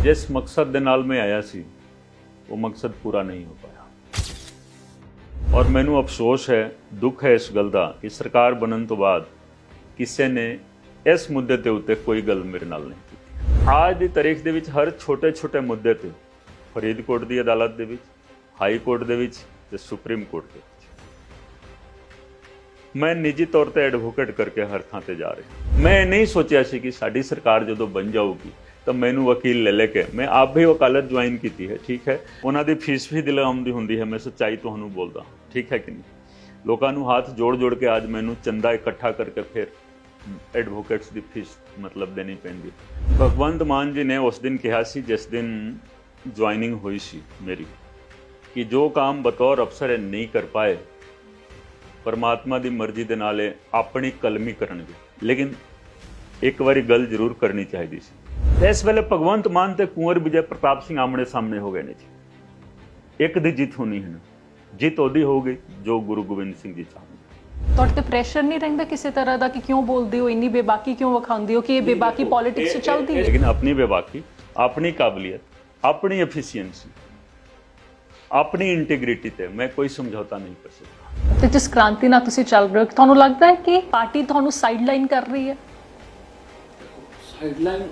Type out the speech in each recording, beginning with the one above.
जिस मकसद ਦੇ ਨਾਲ ਮੈਂ ਆਇਆ ਸੀ ਉਹ ਮਕਸਦ ਪੂਰਾ ਨਹੀਂ ਹੋ ਪਾਇਆ ਔਰ ਮੈਨੂੰ ਅਫਸੋਸ ਹੈ ਦੁੱਖ ਹੈ ਇਸ ਗੱਲ ਦਾ ਕਿ ਸਰਕਾਰ ਬਣਨ ਤੋਂ ਬਾਅਦ ਕਿਸੇ ਨੇ ਇਸ ਮੁੱਦੇ ਤੇ ਉੱਤੇ ਕੋਈ ਗੱਲ ਮੇਰੇ ਨਾਲ ਨਹੀਂ ਕੀਤੀ। ਅੱਜ ਦੀ ਤਾਰੀਖ ਦੇ ਵਿੱਚ ਹਰ ਛੋਟੇ ਮੁੱਦੇ ਤੇ ਫਰੀਦਕੋਟ ਦੀ ਅਦਾਲਤ ਦੇ ਵਿੱਚ, ਹਾਈ ਕੋਰਟ ਦੇ ਵਿੱਚ ਤੇ ਸੁਪਰੀਮ ਕੋਰਟ ਦੇ ਵਿੱਚ मैं निजी तौर पर एडवोकेट करके हर थां ते जा रहा। मैं नहीं सोचा सी कि साडी सरकार जो बन जाऊगी तो मैनू वकील ले लेके मैं आप भी वकालत ज्वाइन की है, ठीक है, उन्होंने फीस भी दिलाउंदी होंदी है। मैं सच्चाई तुहानू बोलदा, ठीक है कि नहीं। लोगों को हाथ जोड़ के आज मैनू चंदा इकट्ठा करके फिर एडवोकेट्स की फीस मतलब देनी पैंदी। भगवंत मान जी ने उस दिन कहा सी जिस दिन ज्वाइनिंग हुई सी मेरी कि जो काम बतौर अफसर नहीं कर पाए परमात्मा की मर्जी के नाल अपनी कलमी करनगे, लेकिन एक बारी गल जरूर करनी चाहिए सी। इस वेले भगवंत मान ते कुंवर विजय प्रताप सिंह आमने सामने हो गए ने जी। एक दी जीत होनी है, जीत ओदी होगी जो गुरु गोबिंद सिंह जी चाहेंगे। ਤੁਹਾਡੇ ਤੇ ਪ੍ਰੈਸ਼ਰ ਨਹੀਂ ਰਹਿੰਦਾ ਕਿਸੇ ਤਰ੍ਹਾਂ ਦਾ ਕਿ ਕਿਉਂ ਬੋਲਦੇ ਹੋ, ਇੰਨੀ ਬੇਬਾਕੀ ਕਿਉਂ ਵਿਖਾਉਂਦੇ ਹੋ ਕਿ ਇਹ ਬੇਬਾਕੀ ਪੋਲਿਟਿਕਸ 'ਚ ਚੱਲਦੀ ਹੈ? लेकिन अपनी बेबाकी, अपनी काबलियत, अपनी एफिशिएंसी, अपनी इंटीग्रिटी ते मैं कोई समझौता नहीं कर सकता। ਤੇ ਜਿਸ ਕ੍ਰਾਂਤੀ ਨਾਲ ਤੁਸੀਂ ਚੱਲ ਰਹੇ ਹੋ, ਤੁਹਾਨੂੰ ਲੱਗਦਾ ਹੈ ਕਿ ਪਾਰਟੀ ਤੁਹਾਨੂੰ ਸਾਈਡਲਾਈਨ ਕਰ ਰਹੀ ਹੈ? ਸਾਈਡਲਾਈਨ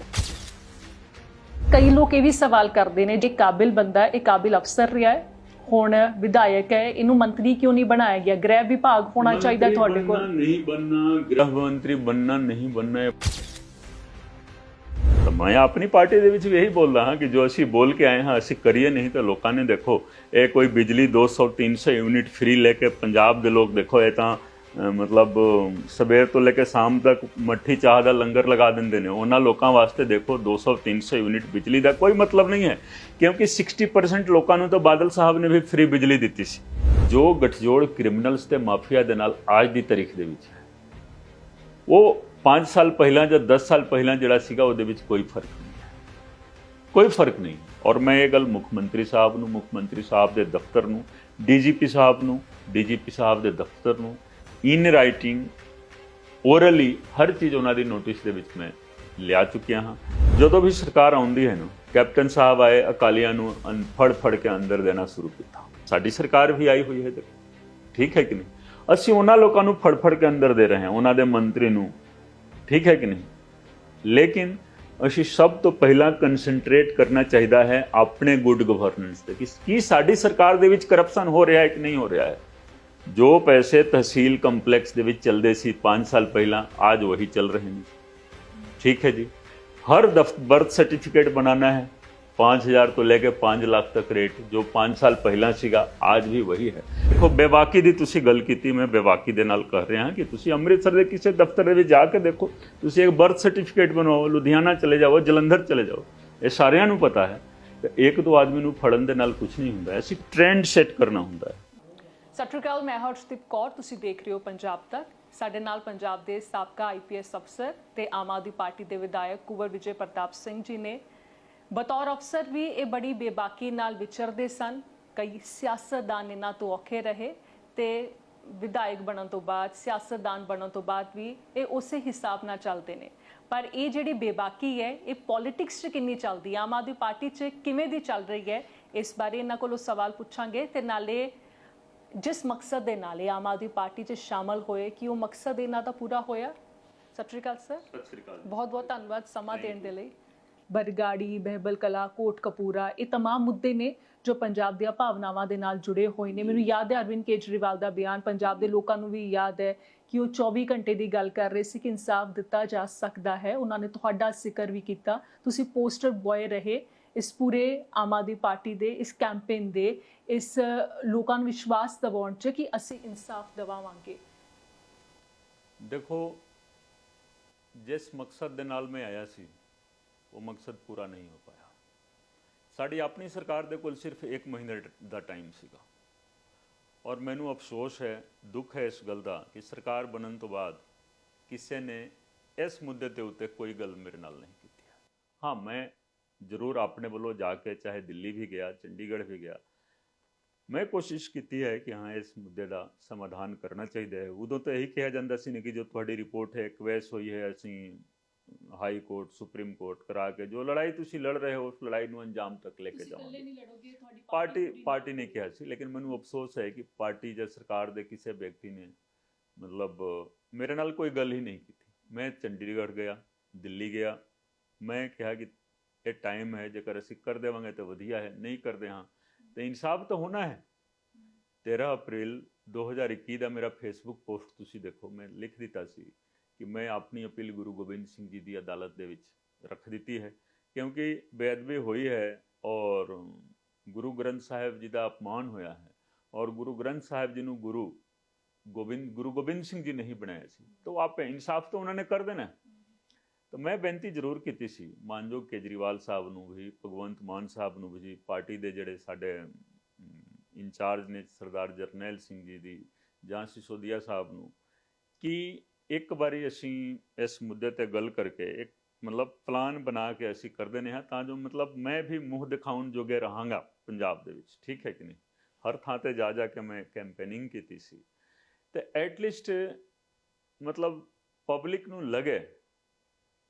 ਕਈ ਲੋਕ ਇਹ ਵੀ ਸਵਾਲ ਕਰਦੇ ਨੇ, ਜੇ ਕਾਬਿਲ ਬੰਦਾ ਇਹ ਕਾਬਿਲ ਅਫਸਰ ਰਿਹਾ ਹੈ, ਹੁਣ ਵਿਧਾਇਕ ਹੈ, ਇਹਨੂੰ ਮੰਤਰੀ ਕਿਉਂ ਨਹੀਂ ਬਣਾਇਆ ਗਿਆ? ਗ੍ਰਹਿ ਵਿਭਾਗ ਹੋਣਾ ਚਾਹੀਦਾ ਤੁਹਾਡੇ ਕੋਲ। नहीं बनना, गृह मंत्री बनना नहीं बनना है। तो मैं अपनी पार्टी ਦੇ ਵਿੱਚ ਵੀ ਇਹੀ ਬੋਲਦਾ ਹਾਂ ਕਿ ਜੋ ਅਸੀਂ ਬੋਲ ਕੇ ਆਏ ਹਾਂ ਅਸੀਂ ਕਰੀਏ, ਨਹੀਂ ਤਾਂ ਲੋਕਾਂ ਨੇ ਦੇਖੋ ਇਹ ਕੋਈ ਬਿਜਲੀ 200-300 ਯੂਨਿਟ ਫ੍ਰੀ ਲੈ ਕੇ ਪੰਜਾਬ ਦੇ ਲੋਕ ਦੇਖੋ ਇਹ ਤਾਂ मतलब ਸਵੇਰ ਤੋਂ ਲੈ ਕੇ ਸ਼ਾਮ ਤੱਕ ਮੱਠੀ ਚਾਹ ਦਾ ਲੰਗਰ ਲਗਾ ਦਿੰਦੇ ਨੇ। ਉਹਨਾਂ ਲੋਕਾਂ ਵਾਸਤੇ ਦੇਖੋ 200-300 ਯੂਨਿਟ ਬਿਜਲੀ ਦਾ ਕੋਈ ਮਤਲਬ ਨਹੀਂ ਹੈ, ਕਿਉਂਕਿ 60% ਲੋਕਾਂ ਨੂੰ ਤਾਂ ਬਾਦਲ ਸਾਹਿਬ ਨੇ ਵੀ ਫ੍ਰੀ ਬਿਜਲੀ ਦਿੱਤੀ ਸੀ। ਜੋ ਗਠਜੋੜ ਕ੍ਰਿਮੀਨਲਸ ਤੇ ਮਾਫੀਆ ਦੇ ਨਾਲ ਅੱਜ ਦੀ ਤਾਰੀਖ ਦੇ ਵਿੱਚ ਹੈ, ਉਹ 5 ਸਾਲ ਪਹਿਲਾਂ ਜਾਂ 10 ਸਾਲ ਪਹਿਲਾਂ ਜਿਹੜਾ ਸੀਗਾ ਉਹਦੇ ਵਿੱਚ ਕੋਈ ਫਰਕ ਨਹੀਂ ਹੈ, ਕੋਈ ਫਰਕ ਨਹੀਂ। ਔਰ ਮੈਂ ਇਹ ਗੱਲ ਮੁੱਖ ਮੰਤਰੀ ਸਾਹਿਬ ਨੂੰ, ਮੁੱਖ ਮੰਤਰੀ ਸਾਹਿਬ ਦੇ ਦਫ਼ਤਰ ਨੂੰ, ਡੀਜੀਪੀ ਸਾਹਿਬ ਨੂੰ, ਡੀਜੀਪੀ ਸਾਹਿਬ ਦੇ ਦਫ਼ਤਰ ਨੂੰ ਇਨ ਰਾਈਟਿੰਗ, ਓਰਲੀ ਹਰ ਚੀਜ਼ ਉਹਨਾਂ ਦੀ ਨੋਟਿਸ ਦੇ ਵਿੱਚ ਮੈਂ ਲਿਆ ਚੁੱਕਿਆ ਹਾਂ। ਜਦੋਂ ਵੀ ਸਰਕਾਰ ਆਉਂਦੀ ਹੈ ਨਾ, ਕੈਪਟਨ ਸਾਹਿਬ ਆਏ, ਅਕਾਲੀਆਂ ਨੂੰ ਫੜ ਕੇ ਅੰਦਰ ਦੇਣਾ ਸ਼ੁਰੂ ਕੀਤਾ। ਸਾਡੀ ਸਰਕਾਰ ਵੀ ਆਈ ਹੋਈ ਹੈ, ਠੀਕ ਹੈ ਕਿ ਨਹੀਂ। ਅਸੀਂ ਉਹਨਾਂ ਲੋਕਾਂ ਨੂੰ ਫੜ ਕੇ ਅੰਦਰ ਦੇ ਰਹੇ ਹਾਂ, ਉਹਨਾਂ ਦੇ ਮੰਤਰੀ ਨੂੰ, ਠੀਕ ਹੈ ਕਿ ਨਹੀਂ। ਲੇਕਿਨ ਅਸੀਂ ਸਭ ਤੋਂ ਪਹਿਲਾਂ ਕੰਸੈਂਟਰੇਟ ਕਰਨਾ ਚਾਹੀਦਾ ਹੈ ਆਪਣੇ ਗੁੱਡ ਗਵਰਨੈਂਸ ਤੇ, ਕਿ ਕੀ ਸਾਡੀ ਸਰਕਾਰ ਦੇ ਵਿੱਚ ਕਰਪਸ਼ਨ ਹੋ ਰਿਹਾ ਹੈ ਕਿ ਨਹੀਂ ਹੋ ਰਿਹਾ ਹੈ। ਜੋ ਪੈਸੇ ਤਹਿਸੀਲ ਕੰਪਲੈਕਸ ਦੇ ਵਿੱਚ ਚੱਲਦੇ ਸੀ 5 ਸਾਲ ਪਹਿਲਾਂ, ਅੱਜ वही ਚੱਲ ਰਹੇ ਨੇ, ਠੀਕ ਹੈ ਜੀ। ਹਰ ਬਰਥ ਸਰਟੀਫਿਕੇਟ बनाना है 5000 ਤੋਂ ਲੈ ਕੇ 5 ਲੱਖ ਤੱਕ ਰੇਟ, ਜੋ 5 ਸਾਲ ਪਹਿਲਾਂ ਸੀਗਾ ਅੱਜ ਵੀ वही ਹੈ। ਦੇਖੋ ਬੇਬਾਕੀ ਦੀ ਤੁਸੀਂ ਗੱਲ ਕੀਤੀ, ਮੈਂ ਬੇਬਾਕੀ ਦੇ ਨਾਲ ਕਹਿ ਰਿਹਾ ਕਿ ਤੁਸੀਂ ਅੰਮ੍ਰਿਤਸਰ ਦੇ ਕਿਸੇ ਦਫ਼ਤਰ ਦੇ ਵਿੱਚ ਜਾ ਕੇ ਦੇਖੋ, ਤੁਸੀਂ ਇੱਕ ਬਰਥ ਸਰਟੀਫਿਕੇਟ ਬਣਵਾਓ, ਲੁਧਿਆਣਾ ਚਲੇ ਜਾਓ, ਜਲੰਧਰ ਚਲੇ ਜਾਓ, ਇਹ ਸਾਰਿਆਂ ਨੂੰ ਪਤਾ ਹੈ। ਤੇ ਇੱਕ ਦੋ ਆਦਮੀ ਨੂੰ ਫੜਨ ਦੇ ਨਾਲ ਕੁਝ ਨਹੀਂ ਹੁੰਦਾ, ਅਸੀਂ ਟ੍ਰੈਂਡ ਸੈੱਟ ਕਰਨਾ ਹੁੰਦਾ ਹੈ। ਸਤਿ ਸ਼੍ਰੀ ਅਕਾਲ, ਮੈਂ ਹਰਸ਼ਦੀਪ ਕੌਰ, ਤੁਸੀਂ ਦੇਖ ਰਹੇ ਹੋ ਪੰਜਾਬ ਤੱਕ। ਸਾਡੇ ਨਾਲ ਪੰਜਾਬ ਦੇ ਸਾਬਕਾ ਆਈਪੀਐਸ ਅਫਸਰ ਤੇ ਆਮ ਆਦਮੀ ਪਾਰਟੀ ਦੇ ਵਿਧਾਇਕ ਕੁੰਵਰ ਵਿਜੇ ਪ੍ਰਤਾਪ ਸਿੰਘ ਜੀ ਨੇ। ਬਤੌਰ ਅਫਸਰ ਵੀ ਇਹ ਬੜੀ ਬੇਬਾਕੀ ਨਾਲ ਵਿਚਰਦੇ ਸਨ। ਕਈ ਸਿਆਸਤਦਾਨ ਇਹਨਾਂ ਤੋਂ ਔਖੇ ਰਹੇ ਤੇ ਵਿਧਾਇਕ ਬਣਨ ਤੋਂ ਬਾਅਦ, ਸਿਆਸਤਦਾਨ ਬਣਨ ਤੋਂ ਬਾਅਦ ਵੀ ਇਹ ਉਸੇ ਹਿਸਾਬ ਨਾਲ ਚੱਲਦੇ ਨੇ। ਪਰ ਇਹ ਜਿਹੜੀ ਬੇਬਾਕੀ ਹੈ ਇਹ ਪੋਲਿਟਿਕਸ 'ਚ ਕਿੰਨੀ ਚੱਲਦੀ ਹੈ, ਆਮ ਆਦਮੀ ਪਾਰਟੀ 'ਚ ਕਿਵੇਂ ਦੀ ਚੱਲ ਰਹੀ ਹੈ, ਇਸ ਬਾਰੇ ਇਹਨਾਂ ਕੋਲੋਂ ਸਵਾਲ ਪੁੱਛਾਂਗੇ। ਤੇ ਨਾਲੇ ਜਿਸ ਮਕਸਦ ਦੇ ਨਾਲ ਆਮ ਆਦਮੀ ਪਾਰਟੀ 'ਚ ਸ਼ਾਮਲ ਹੋਏ, ਕਿ ਉਹ ਮਕਸਦ ਇਹਨਾਂ ਦਾ ਪੂਰਾ ਹੋਇਆ। ਸਤਿ ਸ਼੍ਰੀ ਅਕਾਲ ਸਰ। ਸਤਿ ਸ਼੍ਰੀ ਅਕਾਲ। ਬਹੁਤ ਧੰਨਵਾਦ ਸਮਾਂ ਦੇਣ ਦੇ ਲਈ। ਬਰਗਾੜੀ, ਬਹਿਬਲ ਕਲਾਂ, ਕੋਟਕਪੂਰਾ, ਇਹ तमाम ਮੁੱਦੇ ਨੇ ਜੋ ਪੰਜਾਬ ਦੀਆਂ ਭਾਵਨਾਵਾਂ ਦੇ ਨਾਲ ਜੁੜੇ ਹੋਏ ਨੇ। ਮੈਨੂੰ ਯਾਦ ਹੈ ਅਰਵਿੰਦ ਕੇਜਰੀਵਾਲ ਦਾ ਬਿਆਨ, ਪੰਜਾਬ ਦੇ ਲੋਕਾਂ ਨੂੰ ਵੀ ਯਾਦ ਹੈ ਕਿ ਉਹ 24 ਘੰਟੇ ਦੀ ਗੱਲ ਕਰ ਰਹੇ ਸੀ ਕਿ ਇਨਸਾਫ ਦਿੱਤਾ ਜਾ ਸਕਦਾ ਹੈ। ਉਹਨਾਂ ਨੇ ਤੁਹਾਡਾ ਜ਼ਿਕਰ ਵੀ ਕੀਤਾ, ਤੁਸੀਂ ਪੋਸਟਰ ਬॉय ਰਹੇ ਇਸ ਪੂਰੇ ਆਮ ਆਦਮੀ ਪਾਰਟੀ ਦੇ ਇਸ ਕੈਂਪੇਨ ਦੇ, ਇਸ ਲੋਕਾਂ ਨੂੰ ਵਿਸ਼ਵਾਸ ਦਿਵਾਉਣ 'ਚ ਕਿ ਅਸੀਂ ਇਨਸਾਫ ਦਿਵਾਵਾਂਗੇ। ਦੇਖੋ ਜਿਸ ਮਕਸਦ ਦੇ ਨਾਲ ਮੈਂ ਆਇਆ ਸੀ ਉਹ ਮਕਸਦ ਪੂਰਾ ਨਹੀਂ ਹੋ ਪਾਇਆ। ਸਾਡੀ ਆਪਣੀ ਸਰਕਾਰ ਦੇ ਕੋਲ ਸਿਰਫ 1 ਮਹੀਨੇ ਦਾ ਟਾਈਮ ਸੀਗਾ ਔਰ ਮੈਨੂੰ ਅਫਸੋਸ ਹੈ, ਦੁੱਖ ਹੈ ਇਸ ਗੱਲ ਦਾ ਕਿ ਸਰਕਾਰ ਬਣਨ ਤੋਂ ਬਾਅਦ ਕਿਸੇ ਨੇ ਇਸ ਮੁੱਦੇ ਦੇ ਉੱਤੇ ਕੋਈ ਗੱਲ ਮੇਰੇ ਨਾਲ ਨਹੀਂ ਕੀਤੀ ਹੈ। ਹਾਂ, ਮੈਂ ਜ਼ਰੂਰ ਆਪਣੇ ਵੱਲੋਂ ਜਾ ਕੇ ਚਾਹੇ ਦਿੱਲੀ ਵੀ ਗਿਆ, ਚੰਡੀਗੜ੍ਹ ਵੀ ਗਿਆ, ਮੈਂ ਕੋਸ਼ਿਸ਼ ਕੀਤੀ ਹੈ ਕਿ ਹਾਂ ਇਸ ਮੁੱਦੇ ਦਾ ਸਮਾਧਾਨ ਕਰਨਾ ਚਾਹੀਦਾ ਹੈ। ਉਦੋਂ ਤਾਂ ਇਹੀ ਕਿਹਾ ਜਾਂਦਾ ਸੀ ਕਿ ਜੋ ਤੁਹਾਡੀ ਰਿਪੋਰਟ ਹੈ, ਕਵੈਸ ਹੋਈ ਹੈ, ਅਸੀਂ ਹਾਈ ਕੋਰਟ ਸੁਪਰੀਮ ਕੋਰਟ ਕਰਾ ਕੇ ਜੋ ਲੜਾਈ ਤੁਸੀਂ ਲੜ ਰਹੇ ਹੋ ਉਸ ਲੜਾਈ ਨੂੰ ਅੰਜਾਮ ਤੱਕ ਲੈ ਕੇ ਤੁਸੀਂ ਇਕੱਲੇ ਜਾਵਾਂਗੇ। ਨਹੀਂ ਲੜੋਗੇ, ਤੁਹਾਡੀ ਪਾਰਟੀ ਨੇ ਕਿਹਾ ਸੀ, ਲੇਕਿਨ ਮੈਨੂੰ ਅਫਸੋਸ ਹੈ ਕਿ ਪਾਰਟੀ ਜਾਂ ਸਰਕਾਰ ਦੇ ਕਿਸੇ ਵਿਅਕਤੀ ਨੇ ਮਤਲਬ ਮੇਰੇ ਨਾਲ ਕੋਈ ਗੱਲ ਹੀ ਨਹੀਂ ਕੀਤੀ। ਮੈਂ ਚੰਡੀਗੜ੍ਹ ਗਿਆ, ਦਿੱਲੀ ਗਿਆ, ਮੈਂ ਕਿਹਾ ਕਿ ਇਹ ਟਾਈਮ ਹੈ, ਜੇਕਰ ਅਸੀਂ ਕਰ ਦੇਵਾਂਗੇ ਤਾਂ ਵਧੀਆ ਹੈ, ਨਹੀਂ ਕਰਦੇ ਹਾਂ ਤਾਂ ਇਨਸਾਫ ਤਾਂ ਹੋਣਾ ਹੈ। 13 ਅਪ੍ਰੈਲ 2021 ਦਾ ਮੇਰਾ ਫੇਸਬੁੱਕ ਪੋਸਟ ਤੁਸੀਂ ਦੇਖੋ, ਮੈਂ ਲਿਖ ਦਿੱਤਾ ਸੀ ਕਿ ਮੈਂ ਆਪਣੀ ਅਪੀਲ ਗੁਰੂ ਗੋਬਿੰਦ ਸਿੰਘ ਜੀ ਦੀ ਅਦਾਲਤ ਦੇ ਵਿੱਚ ਰੱਖ ਦਿੱਤੀ ਹੈ, ਕਿਉਂਕਿ ਬੇਅਦਬੀ ਹੋਈ ਹੈ ਔਰ ਗੁਰੂ ਗ੍ਰੰਥ ਸਾਹਿਬ ਜੀ ਦਾ ਅਪਮਾਨ ਹੋਇਆ ਹੈ ਔਰ ਗੁਰੂ ਗ੍ਰੰਥ ਸਾਹਿਬ ਜੀ ਨੂੰ ਗੁਰੂ ਗੋਬਿੰਦ ਸਿੰਘ ਜੀ ਨਹੀਂ ਬਣਾਇਆ ਸੀ, ਤਾਂ ਆਪੇ ਇਨਸਾਫ ਤਾਂ ਉਹਨਾਂ ਨੇ ਕਰ ਦੇਣਾ। ਤਾਂ ਮੈਂ ਬੇਨਤੀ ਜ਼ਰੂਰ ਕੀਤੀ ਸੀ ਮਾਨਯੋਗ ਕੇਜਰੀਵਾਲ ਸਾਹਿਬ ਨੂੰ ਵੀ, ਭਗਵੰਤ ਮਾਨ ਸਾਹਿਬ ਨੂੰ ਵੀ, ਪਾਰਟੀ ਦੇ ਜਿਹੜੇ ਸਾਡੇ ਇੰਚਾਰਜ ਨੇ ਸਰਦਾਰ ਜਰਨੈਲ ਸਿੰਘ ਜੀ ਦੀ, ਜਾਂ ਸਿਸੋਦੀਆ ਸਾਹਿਬ ਨੂੰ, ਕਿ ਇੱਕ ਵਾਰੀ ਅਸੀਂ ਇਸ ਮੁੱਦੇ ਤੇ ਗੱਲ ਕਰਕੇ ਇੱਕ ਮਤਲਬ ਪਲਾਨ ਬਣਾ ਕੇ ਅਸੀਂ ਕਰ ਦਿੰਦੇ ਹਾਂ, ਤਾਂ ਜੋ ਮਤਲਬ ਮੈਂ ਵੀ ਮੂੰਹ ਦਿਖਾਉਣ ਜੋਗੇ ਰਹਾਂਗਾ ਪੰਜਾਬ ਦੇ ਵਿੱਚ, ਠੀਕ ਹੈ ਕਿ ਨਹੀਂ। ਹਰ ਥਾਂ ਤੇ ਜਾ ਕੇ ਮੈਂ ਕੈਂਪੇਨਿੰਗ ਕੀਤੀ ਸੀ, ਤੇ ਐਟਲੀਸਟ ਮਤਲਬ ਪਬਲਿਕ ਨੂੰ ਲੱਗੇ,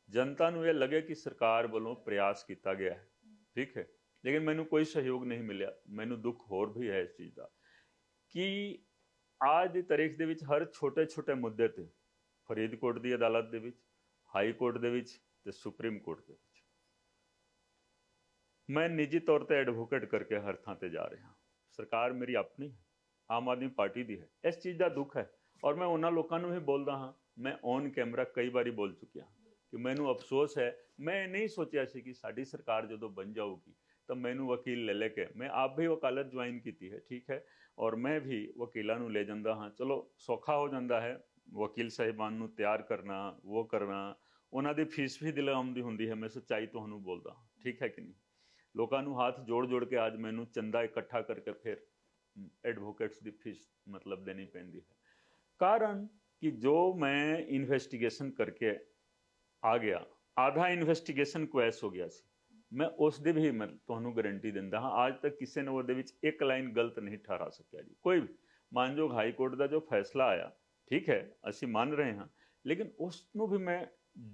ਜਨਤਾ ਨੂੰ ਇਹ ਲੱਗੇ ਕਿ ਸਰਕਾਰ ਵੱਲੋਂ ਪ੍ਰਯਾਸ ਕੀਤਾ ਗਿਆ ਹੈ, ਠੀਕ ਹੈ। ਲੇਕਿਨ ਮੈਨੂੰ ਕੋਈ ਸਹਿਯੋਗ ਨਹੀਂ ਮਿਲਿਆ। ਮੈਨੂੰ ਦੁੱਖ ਹੋਰ ਵੀ ਹੈ ਇਸ ਚੀਜ਼ ਦਾ ਕਿ ਅੱਜ ਦੀ ਤਾਰੀਖ ਦੇ ਵਿੱਚ ਹਰ ਛੋਟੇ ਮੁੱਦੇ ਤੇ ਫਰੀਦਕੋਟ ਦੀ ਅਦਾਲਤ ਦੇ ਵਿੱਚ, ਹਾਈ ਕੋਰਟ ਦੇ ਵਿੱਚ ਤੇ ਸੁਪਰੀਮ ਕੋਰਟ ਦੇ ਵਿੱਚ ਮੈਂ ਨਿੱਜੀ ਤੌਰ ਤੇ ਐਡਵੋਕੇਟ ਕਰਕੇ ਹਰ ਥਾਂ ਤੇ ਜਾ ਰਿਹਾ। ਸਰਕਾਰ ਮੇਰੀ ਆਪਣੀ ਹੈ, ਆਮ ਆਦਮੀ ਪਾਰਟੀ ਦੀ ਹੈ। ਇਸ ਚੀਜ਼ ਦਾ ਦੁੱਖ ਹੈ ਔਰ ਮੈਂ ਉਹਨਾਂ ਲੋਕਾਂ ਨੂੰ ਹੀ ਬੋਲਦਾ ਹਾਂ, ਮੈਂ ਔਨ ਕੈਮਰਾ ਕਈ ਵਾਰੀ ਬੋਲ ਚੁੱਕਿਆ ਕਿ ਮੈਨੂੰ ਅਫਸੋਸ ਹੈ। ਮੈਂ ਨਹੀਂ ਸੋਚਿਆ ਸੀ ਕਿ ਸਾਡੀ ਸਰਕਾਰ ਜਦੋਂ ਬਣ ਜਾਊਗੀ ਤਾਂ ਮੈਨੂੰ ਵਕੀਲ ਲੈ ਕੇ, ਮੈਂ ਆਪ ਵੀ ਵਕਾਲਤ ਜੁਆਇਨ ਕੀਤੀ ਹੈ, ਠੀਕ ਹੈ, ਔਰ ਮੈਂ ਵੀ ਵਕੀਲਾਂ ਨੂੰ ਲੈ ਜਾਂਦਾ ਹਾਂ। ਚਲੋ ਸੌਖਾ ਹੋ ਜਾਂਦਾ ਹੈ ਵਕੀਲ ਸਾਹਿਬਾਨ ਨੂੰ ਤਿਆਰ ਕਰਨਾ, ਉਹ ਕਰਨਾ, ਉਹਨਾਂ ਦੀ ਫੀਸ ਵੀ ਦਿਲਾਉਂਦੀ ਹੁੰਦੀ ਹੈ। ਮੈਂ ਸੱਚਾਈ ਤੁਹਾਨੂੰ ਬੋਲਦਾ ਹਾਂ, ਠੀਕ ਹੈ ਕਿ ਨਹੀਂ। ਲੋਕਾਂ ਨੂੰ ਹੱਥ ਜੋੜ ਕੇ ਅੱਜ ਮੈਨੂੰ ਚੰਦਾ ਇਕੱਠਾ ਕਰਕੇ ਫਿਰ ਐਡਵੋਕੇਟਸ ਦੀ ਫੀਸ ਮਤਲਬ ਦੇਣੀ ਪੈਂਦੀ ਹੈ। ਕਾਰਨ ਕਿ ਜੋ ਮੈਂ ਇਨਵੈਸਟੀਗੇਸ਼ਨ ਕਰਕੇ ਆ ਗਿਆ, ਆਧਾ ਇਨਵੈਸਟੀਗੇਸ਼ਨ ਕੁਐਸ ਹੋ ਗਿਆ ਸੀ। ਮੈਂ ਉਸ ਦੀ ਵੀ ਮੈਂ ਤੁਹਾਨੂੰ ਗਾਰੰਟੀ ਦਿੰਦਾ ਹਾਂ, ਅੱਜ ਤੱਕ ਕਿਸੇ ਨੇ ਉਹਦੇ ਵਿੱਚ ਇੱਕ ਲਾਈਨ ਗਲਤ ਨਹੀਂ ਠਹਿਰਾ ਸਕਿਆ ਜੀ, ਕੋਈ ਵੀ। ਮਾਨਯੋਗ ਹਾਈ ਕੋਰਟ ਦਾ ਜੋ ਫੈਸਲਾ ਆਇਆ, ਠੀਕ ਹੈ, ਅਸੀਂ ਮੰਨ ਰਹੇ ਹਾਂ, ਲੇਕਿਨ ਉਸ ਨੂੰ ਵੀ ਮੈਂ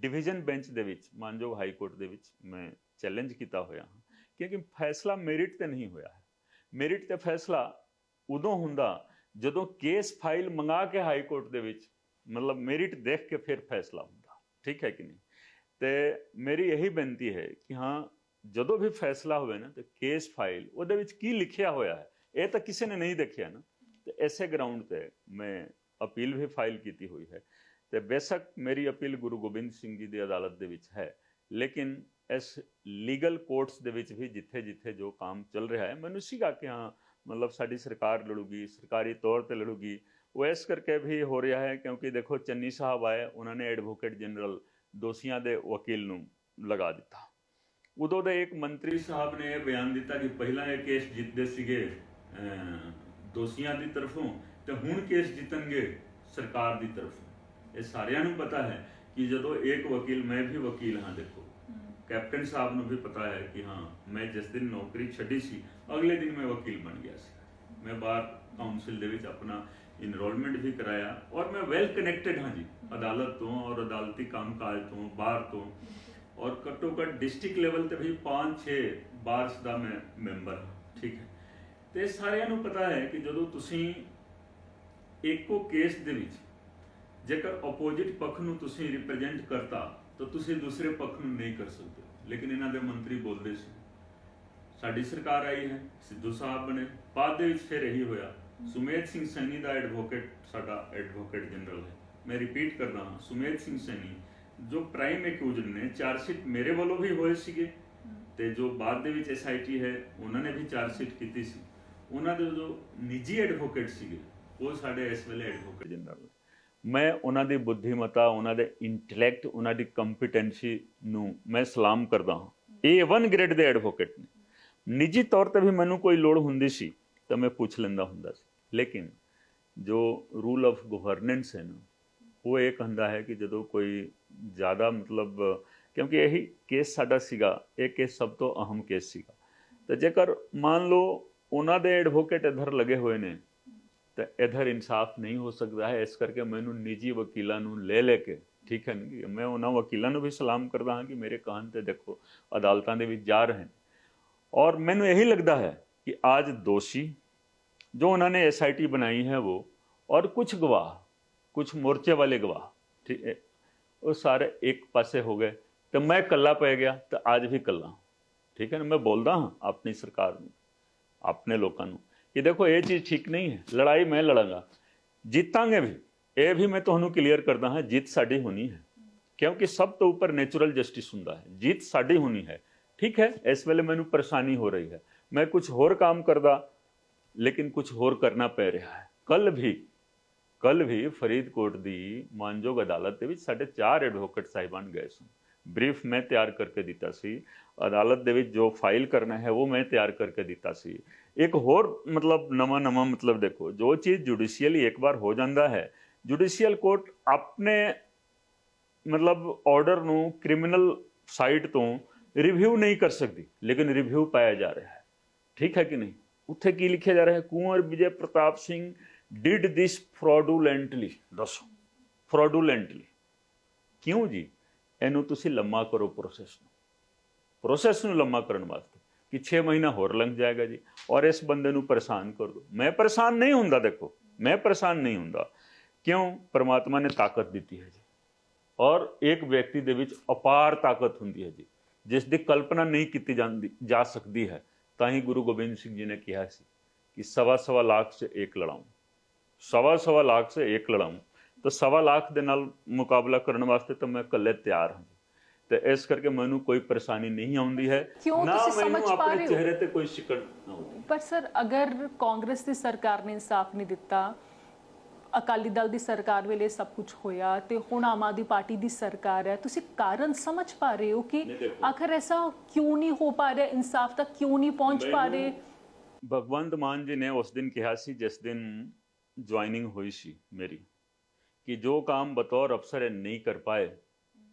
ਡਿਵੀਜ਼ਨ ਬੈਂਚ ਦੇ ਵਿੱਚ, ਮਾਨਯੋਗ ਹਾਈ ਕੋਰਟ ਦੇ ਵਿੱਚ ਮੈਂ ਚੈਲੰਜ ਕੀਤਾ ਹੋਇਆ ਹਾਂ, ਕਿਉਂਕਿ ਫੈਸਲਾ ਮੈਰਿਟ ਤੇ ਨਹੀਂ ਹੋਇਆ ਹੈ। ਮੈਰਿਟ ਤੇ ਫੈਸਲਾ ਉਦੋਂ ਹੁੰਦਾ ਜਦੋਂ ਕੇਸ ਫਾਈਲ ਮੰਗਾ ਕੇ ਹਾਈ ਕੋਰਟ ਦੇ ਵਿੱਚ ਮਤਲਬ ਮੈਰਿਟ ਦੇਖ ਕੇ ਫਿਰ ਫੈਸਲਾ ਹੁੰਦਾ, ਠੀਕ ਹੈ ਕਿ ਨਹੀਂ। ਤੇ ਮੇਰੀ ਇਹੀ ਬੇਨਤੀ ਹੈ ਕਿ ਹਾਂ, ਜਦੋਂ ਵੀ ਫੈਸਲਾ ਹੋਵੇ ਨਾ, ਤੇ ਕੇਸ ਫਾਈਲ ਉਹਦੇ ਵਿੱਚ ਕੀ ਲਿਖਿਆ ਹੋਇਆ ਹੈ ਇਹ ਤਾਂ ਕਿਸੇ ਨੇ ਨਹੀਂ ਦੇਖਿਆ ਨਾ। ਤੇ ਇਸੇ ਗਰਾਊਂਡ ਤੇ ਮੈਂ ਅਪੀਲ ਵੀ ਫਾਈਲ ਕੀਤੀ ਹੋਈ ਹੈ। ਤੇ ਬੇਸ਼ੱਕ ਮੇਰੀ ਅਪੀਲ ਗੁਰੂ ਗੋਬਿੰਦ ਸਿੰਘ ਜੀ ਦੀ ਅਦਾਲਤ ਦੇ ਵਿੱਚ ਹੈ, ਲੇਕਿਨ ਇਸ ਲੀਗਲ ਕੋਰਟਸ ਦੇ ਵਿੱਚ ਵੀ ਜਿੱਥੇ ਜੋ ਕੰਮ ਚੱਲ ਰਿਹਾ ਹੈ, ਮੈਨੂੰ ਸੀਗਾ ਕਿ ਹਾਂ ਮਤਲਬ ਸਾਡੀ ਸਰਕਾਰ ਲੜੂਗੀ, ਸਰਕਾਰੀ ਤੌਰ ਤੇ ਲੜੂਗੀ। ਉਹ ਇਸ ਕਰਕੇ ਵੀ ਹੋ ਰਿਹਾ ਹੈ ਕਿਉਂਕਿ ਦੇਖੋ ਚੰਨੀ ਸਾਹਿਬ ਆਏ, ਉਹਨਾਂ ਨੇ ਐਡਵੋਕੇਟ ਜਨਰਲ ਦੋਸ਼ੀਆਂ ਦੇ ਵਕੀਲ ਨੂੰ ਲਗਾ ਦਿੱਤਾ। ਉਦੋਂ ਦੇ ਇੱਕ ਮੰਤਰੀ ਸਾਹਿਬ ਨੇ ਇਹ ਬਿਆਨ ਦਿੱਤਾ ਕਿ ਪਹਿਲਾਂ ਇਹ ਕੇਸ ਜਿੱਤਦੇ ਸੀਗੇ ਦੋਸ਼ੀਆਂ ਦੀ ਤਰਫੋਂ, ਤੇ ਹੁਣ ਕੇਸ ਜਿੱਤਣਗੇ ਸਰਕਾਰ ਦੀ ਤਰਫੋਂ। ਇਹ ਸਾਰਿਆਂ ਨੂੰ ਪਤਾ ਹੈ ਕਿ ਜਦੋਂ ਇੱਕ ਵਕੀਲ, ਮੈਂ ਵੀ ਵਕੀਲ ਹਾਂ, ਦੇਖੋ ਕੈਪਟਨ ਸਾਹਿਬ ਨੂੰ ਵੀ ਪਤਾ ਹੈ ਕਿ ਹਾਂ, ਮੈਂ ਜਿਸ ਦਿਨ ਨੌਕਰੀ ਛੱਡੀ ਸੀ ਅਗਲੇ ਦਿਨ ਮੈਂ ਵਕੀਲ ਬਣ ਗਿਆ ਸੀ। ਮੈਂ ਬਾਰ ਕਾਉਂਸਲ ਦੇ ਵਿੱਚ ਆਪਣਾ ਇਨਰੋਲਮੈਂਟ ਵੀ ਕਰਾਇਆ ਔਰ ਮੈਂ ਵੈਲ ਕਨੈਕਟਡ ਹਾਂ ਜੀ ਅਦਾਲਤ ਤੋਂ ਔਰ ਅਦਾਲਤੀ ਕੰਮਕਾਜ ਤੋਂ, ਬਾਰ ਤੋਂ, ਔਰ ਘੱਟੋ ਘੱਟ ਡਿਸਟ੍ਰਿਕਟ ਲੈਵਲ ਤੇ ਵੀ 5-6 ਬਾਰਸ ਦਾ ਮੈਂ ਮੈਂਬਰ ਹਾਂ, ਠੀਕ ਹੈ। ਤੇ ਸਾਰਿਆਂ ਨੂੰ ਪਤਾ ਹੈ ਕਿ ਜਦੋਂ ਤੁਸੀਂ ਇੱਕੋ ਕੇਸ ਦੇ ਵਿੱਚ ਜੇਕਰ ਆਪੋਜਿਟ ਪੱਖ ਨੂੰ ਤੁਸੀਂ ਰਿਪਰੈਜ਼ੈਂਟ ਕਰਤਾ ਤਾਂ ਤੁਸੀਂ ਦੂਸਰੇ ਪੱਖ ਨੂੰ ਨਹੀਂ ਕਰ ਸਕਦੇ। ਲੇਕਿਨ ਇਹਨਾਂ ਦੇ ਮੰਤਰੀ ਬੋਲਦੇ ਸੀ। ਸਾਡੀ ਸਰਕਾਰ ਆਈ ਹੈ, ਸਿੱਧੂ ਸਾਹਿਬ ਬਣੇ, ਬਾਅਦ ਦੇ ਵਿੱਚ ਫਿਰ ਇਹੀ ਹੋਇਆ। ਸੁਮੇਧ ਸਿੰਘ ਸੈਣੀ ਦਾ ਐਡਵੋਕੇਟ ਸਾਡਾ ਐਡਵੋਕੇਟ ਜਨਰਲ ਹੈ। ਮੈਂ ਰਿਪੀਟ ਕਰਦਾ ਹਾਂ, ਸੁਮੇਧ ਸਿੰਘ ਸੈਣੀ ਜੋ ਪ੍ਰਾਈਮ ਐਕਿਊਜ਼ਡ ਨੇ, ਚਾਰਜਸ਼ੀਟ ਮੇਰੇ ਵੱਲੋਂ ਵੀ ਹੋਏ ਸੀਗੇ, ਤੇ ਜੋ ਬਾਅਦ ਦੇ ਵਿੱਚ SIT ਹੈ ਉਹਨਾਂ ਨੇ ਵੀ ਚਾਰਜਸ਼ੀਟ ਕੀਤੀ ਸੀ। ਉਹਨਾਂ ਦੇ ਜੋ ਨਿੱਜੀ ਐਡਵੋਕੇਟ ਸੀਗੇ ਉਹ ਸਾਡੇ ਇਸ ਵੇਲੇ ਐਡਵੋਕੇਟ ਜਨਰਲ। ਮੈਂ ਉਹਨਾਂ ਦੀ ਬੁੱਧੀਮਤਾ, ਉਹਨਾਂ ਦੇ ਇੰਟੈਲੈਕਟ, ਉਹਨਾਂ ਦੀ ਕੰਪੀਟੈਂਸੀ ਨੂੰ ਮੈਂ ਸਲਾਮ ਕਰਦਾ ਹਾਂ। A1 ਗ੍ਰੇਡ ਦੇ ਐਡਵੋਕੇਟ ਨੇ। ਨਿੱਜੀ ਤੌਰ ਤੇ ਵੀ ਮੈਨੂੰ ਕੋਈ ਲੋੜ ਹੁੰਦੀ ਸੀ ਤਾਂ ਮੈਂ ਪੁੱਛ ਲੈਂਦਾ ਹੁੰਦਾ ਸੀ, ਲੇਕਿਨ ਜੋ ਰੂਲ ਆਫ ਗਵਰਨੈਂਸ ਹੈ ਨਾ, ਉਹ ਇਹ ਕਹਿੰਦਾ ਹੈ ਕਿ ਜਦੋਂ ਕੋਈ ਜ਼ਿਆਦਾ ਮਤਲਬ, ਕਿਉਂਕਿ ਇਹੀ ਕੇਸ ਸਾਡਾ ਸੀਗਾ, ਇਹ ਕੇਸ ਸਭ ਤੋਂ ਅਹਿਮ ਕੇਸ ਸੀਗਾ। ਤਾਂ ਜੇਕਰ ਮੰਨ ਲਓ ਉਹਨਾਂ ਦੇ ਐਡਵੋਕੇਟ ਇੱਧਰ ਲੱਗੇ ਹੋਏ ਨੇ ਤਾਂ ਇੱਧਰ ਇਨਸਾਫ ਨਹੀਂ ਹੋ ਸਕਦਾ ਹੈ। ਇਸ ਕਰਕੇ ਮੈਨੂੰ ਨਿੱਜੀ ਵਕੀਲਾਂ ਨੂੰ ਲੈ ਕੇ ਠੀਕ ਹੈ ਨਾ। ਮੈਂ ਉਹਨਾਂ ਵਕੀਲਾਂ ਨੂੰ ਵੀ ਸਲਾਮ ਕਰਦਾ ਹਾਂ ਕਿ ਮੇਰੇ ਕਹਿਣ ਤੇ ਦੇਖੋ ਅਦਾਲਤਾਂ ਦੇ ਵਿੱਚ ਜਾ ਰਹੇ ਨੇ। ਔਰ ਮੈਨੂੰ ਇਹੀ ਲੱਗਦਾ ਹੈ ਕਿ ਅੱਜ ਦੋਸ਼ੀ जो उन्होंने SIT बनाई है वो, और कुछ गवाह, कुछ मोर्चे वाले गवाह, ठीक है, वो सारे एक पासे हो गए, तो मैं कल्ला पै गया, तो आज भी कल्ला, ठीक है ना। मैं बोलता हाँ अपनी सरकार ਨੂੰ, ਆਪਣੇ ਲੋਕਾਂ ਨੂੰ ਕਿ ਦੇਖੋ ਇਹ ਚੀਜ਼ ਠੀਕ ਨਹੀਂ ਹੈ। ਲੜਾਈ ਮੈਂ ਲੜਾਂਗਾ, ਜਿੱਤਾਂਗੇ ਵੀ, ਇਹ ਵੀ ਮੈਂ ਤੁਹਾਨੂੰ ਕਲੀਅਰ ਕਰਦਾ ਹਾਂ, ਜਿੱਤ ਸਾਡੀ ਹੋਣੀ ਹੈ, ਕਿਉਂਕਿ ਸਭ ਤੋਂ ਉੱਪਰ ਨੈਚੁਰਲ ਜਸਟਿਸ ਹੁੰਦਾ ਹੈ। ਜਿੱਤ ਸਾਡੀ ਹੋਣੀ ਹੈ, ਠੀਕ ਹੈ। ਇਸ ਵੇਲੇ ਮੈਨੂੰ ਪਰੇਸ਼ਾਨੀ ਹੋ ਰਹੀ ਹੈ, ਮੈਂ ਕੁਝ ਹੋਰ ਕੰਮ ਕਰਦਾ, लेकिन कुछ होर करना पै रहा है। कल भी फरीदकोट की मानयोग अदालत के साढ़े 4 एडवोकेट साहिबान गए सन। ब्रीफ मैं तैयार करके दिता सी, अदालत के जो फाइल करना है वो मैं तैयार करके दिता सी। एक होर मतलब नवा मतलब देखो, जो चीज़ जुडिशियली एक बार हो जाता है, जुडिशियल कोर्ट अपने मतलब ऑर्डर नूं क्रिमिनल साइड तो रिव्यू नहीं कर सकती, लेकिन रिव्यू पाया जा रहा है, ठीक है कि नहीं। उत्थे की लिखा जा रहा है, Kunwar Vijay Pratap Singh did this fraudulently. दसो फ्रॉडुलेंटली क्यों जी? इनू तुसी लम्मा करो प्रोसैस नू लम्मा करने वास्ते कि 6 महीना होर लंघ जाएगा जी, और इस बंदे नू परेशान कर दो। मैं परेशान नहीं हुंदा, देखो मैं परेशान नहीं हुंदा। क्यों? परमात्मा ने ताकत दी है जी, और एक व्यक्ति दे विच अपार ताकत हुंदी है जी, जिस दी कल्पना नहीं की जा सकती है। ताही गुरु गोबिंद सिंह जी ने कहा कि 1.25 लाख से एक लड़ाऊं, 1.25 लाख से एक लड़ाऊं, तो 1.25 लाख के नाल मुकाबला करने वास्ते तो मैं कल्ले तैयार हाँ। तो इस करके मैनू कोई परेशानी नहीं आउंदी है, ना मैनू अपने चेहरे ते कोई शिकन ना होती। पर सर अगर कांग्रेस की सरकार ने इंसाफ नहीं दिता, अकाली दल की सरकार वेले सब कुछ होया, तो हुण आम आदमी पार्टी की सरकार है, तुसी कारण समझ पा रहे हो कि आखिर ऐसा क्यों नहीं हो पा रहा, इंसाफ तक क्यों नहीं पहुंच पा रहे? भगवंत मान जी ने उस दिन कहा सी, जिस दिन ज्वाइनिंग हुई सी मेरी, कि जो काम बतौर अफसर नहीं कर पाए,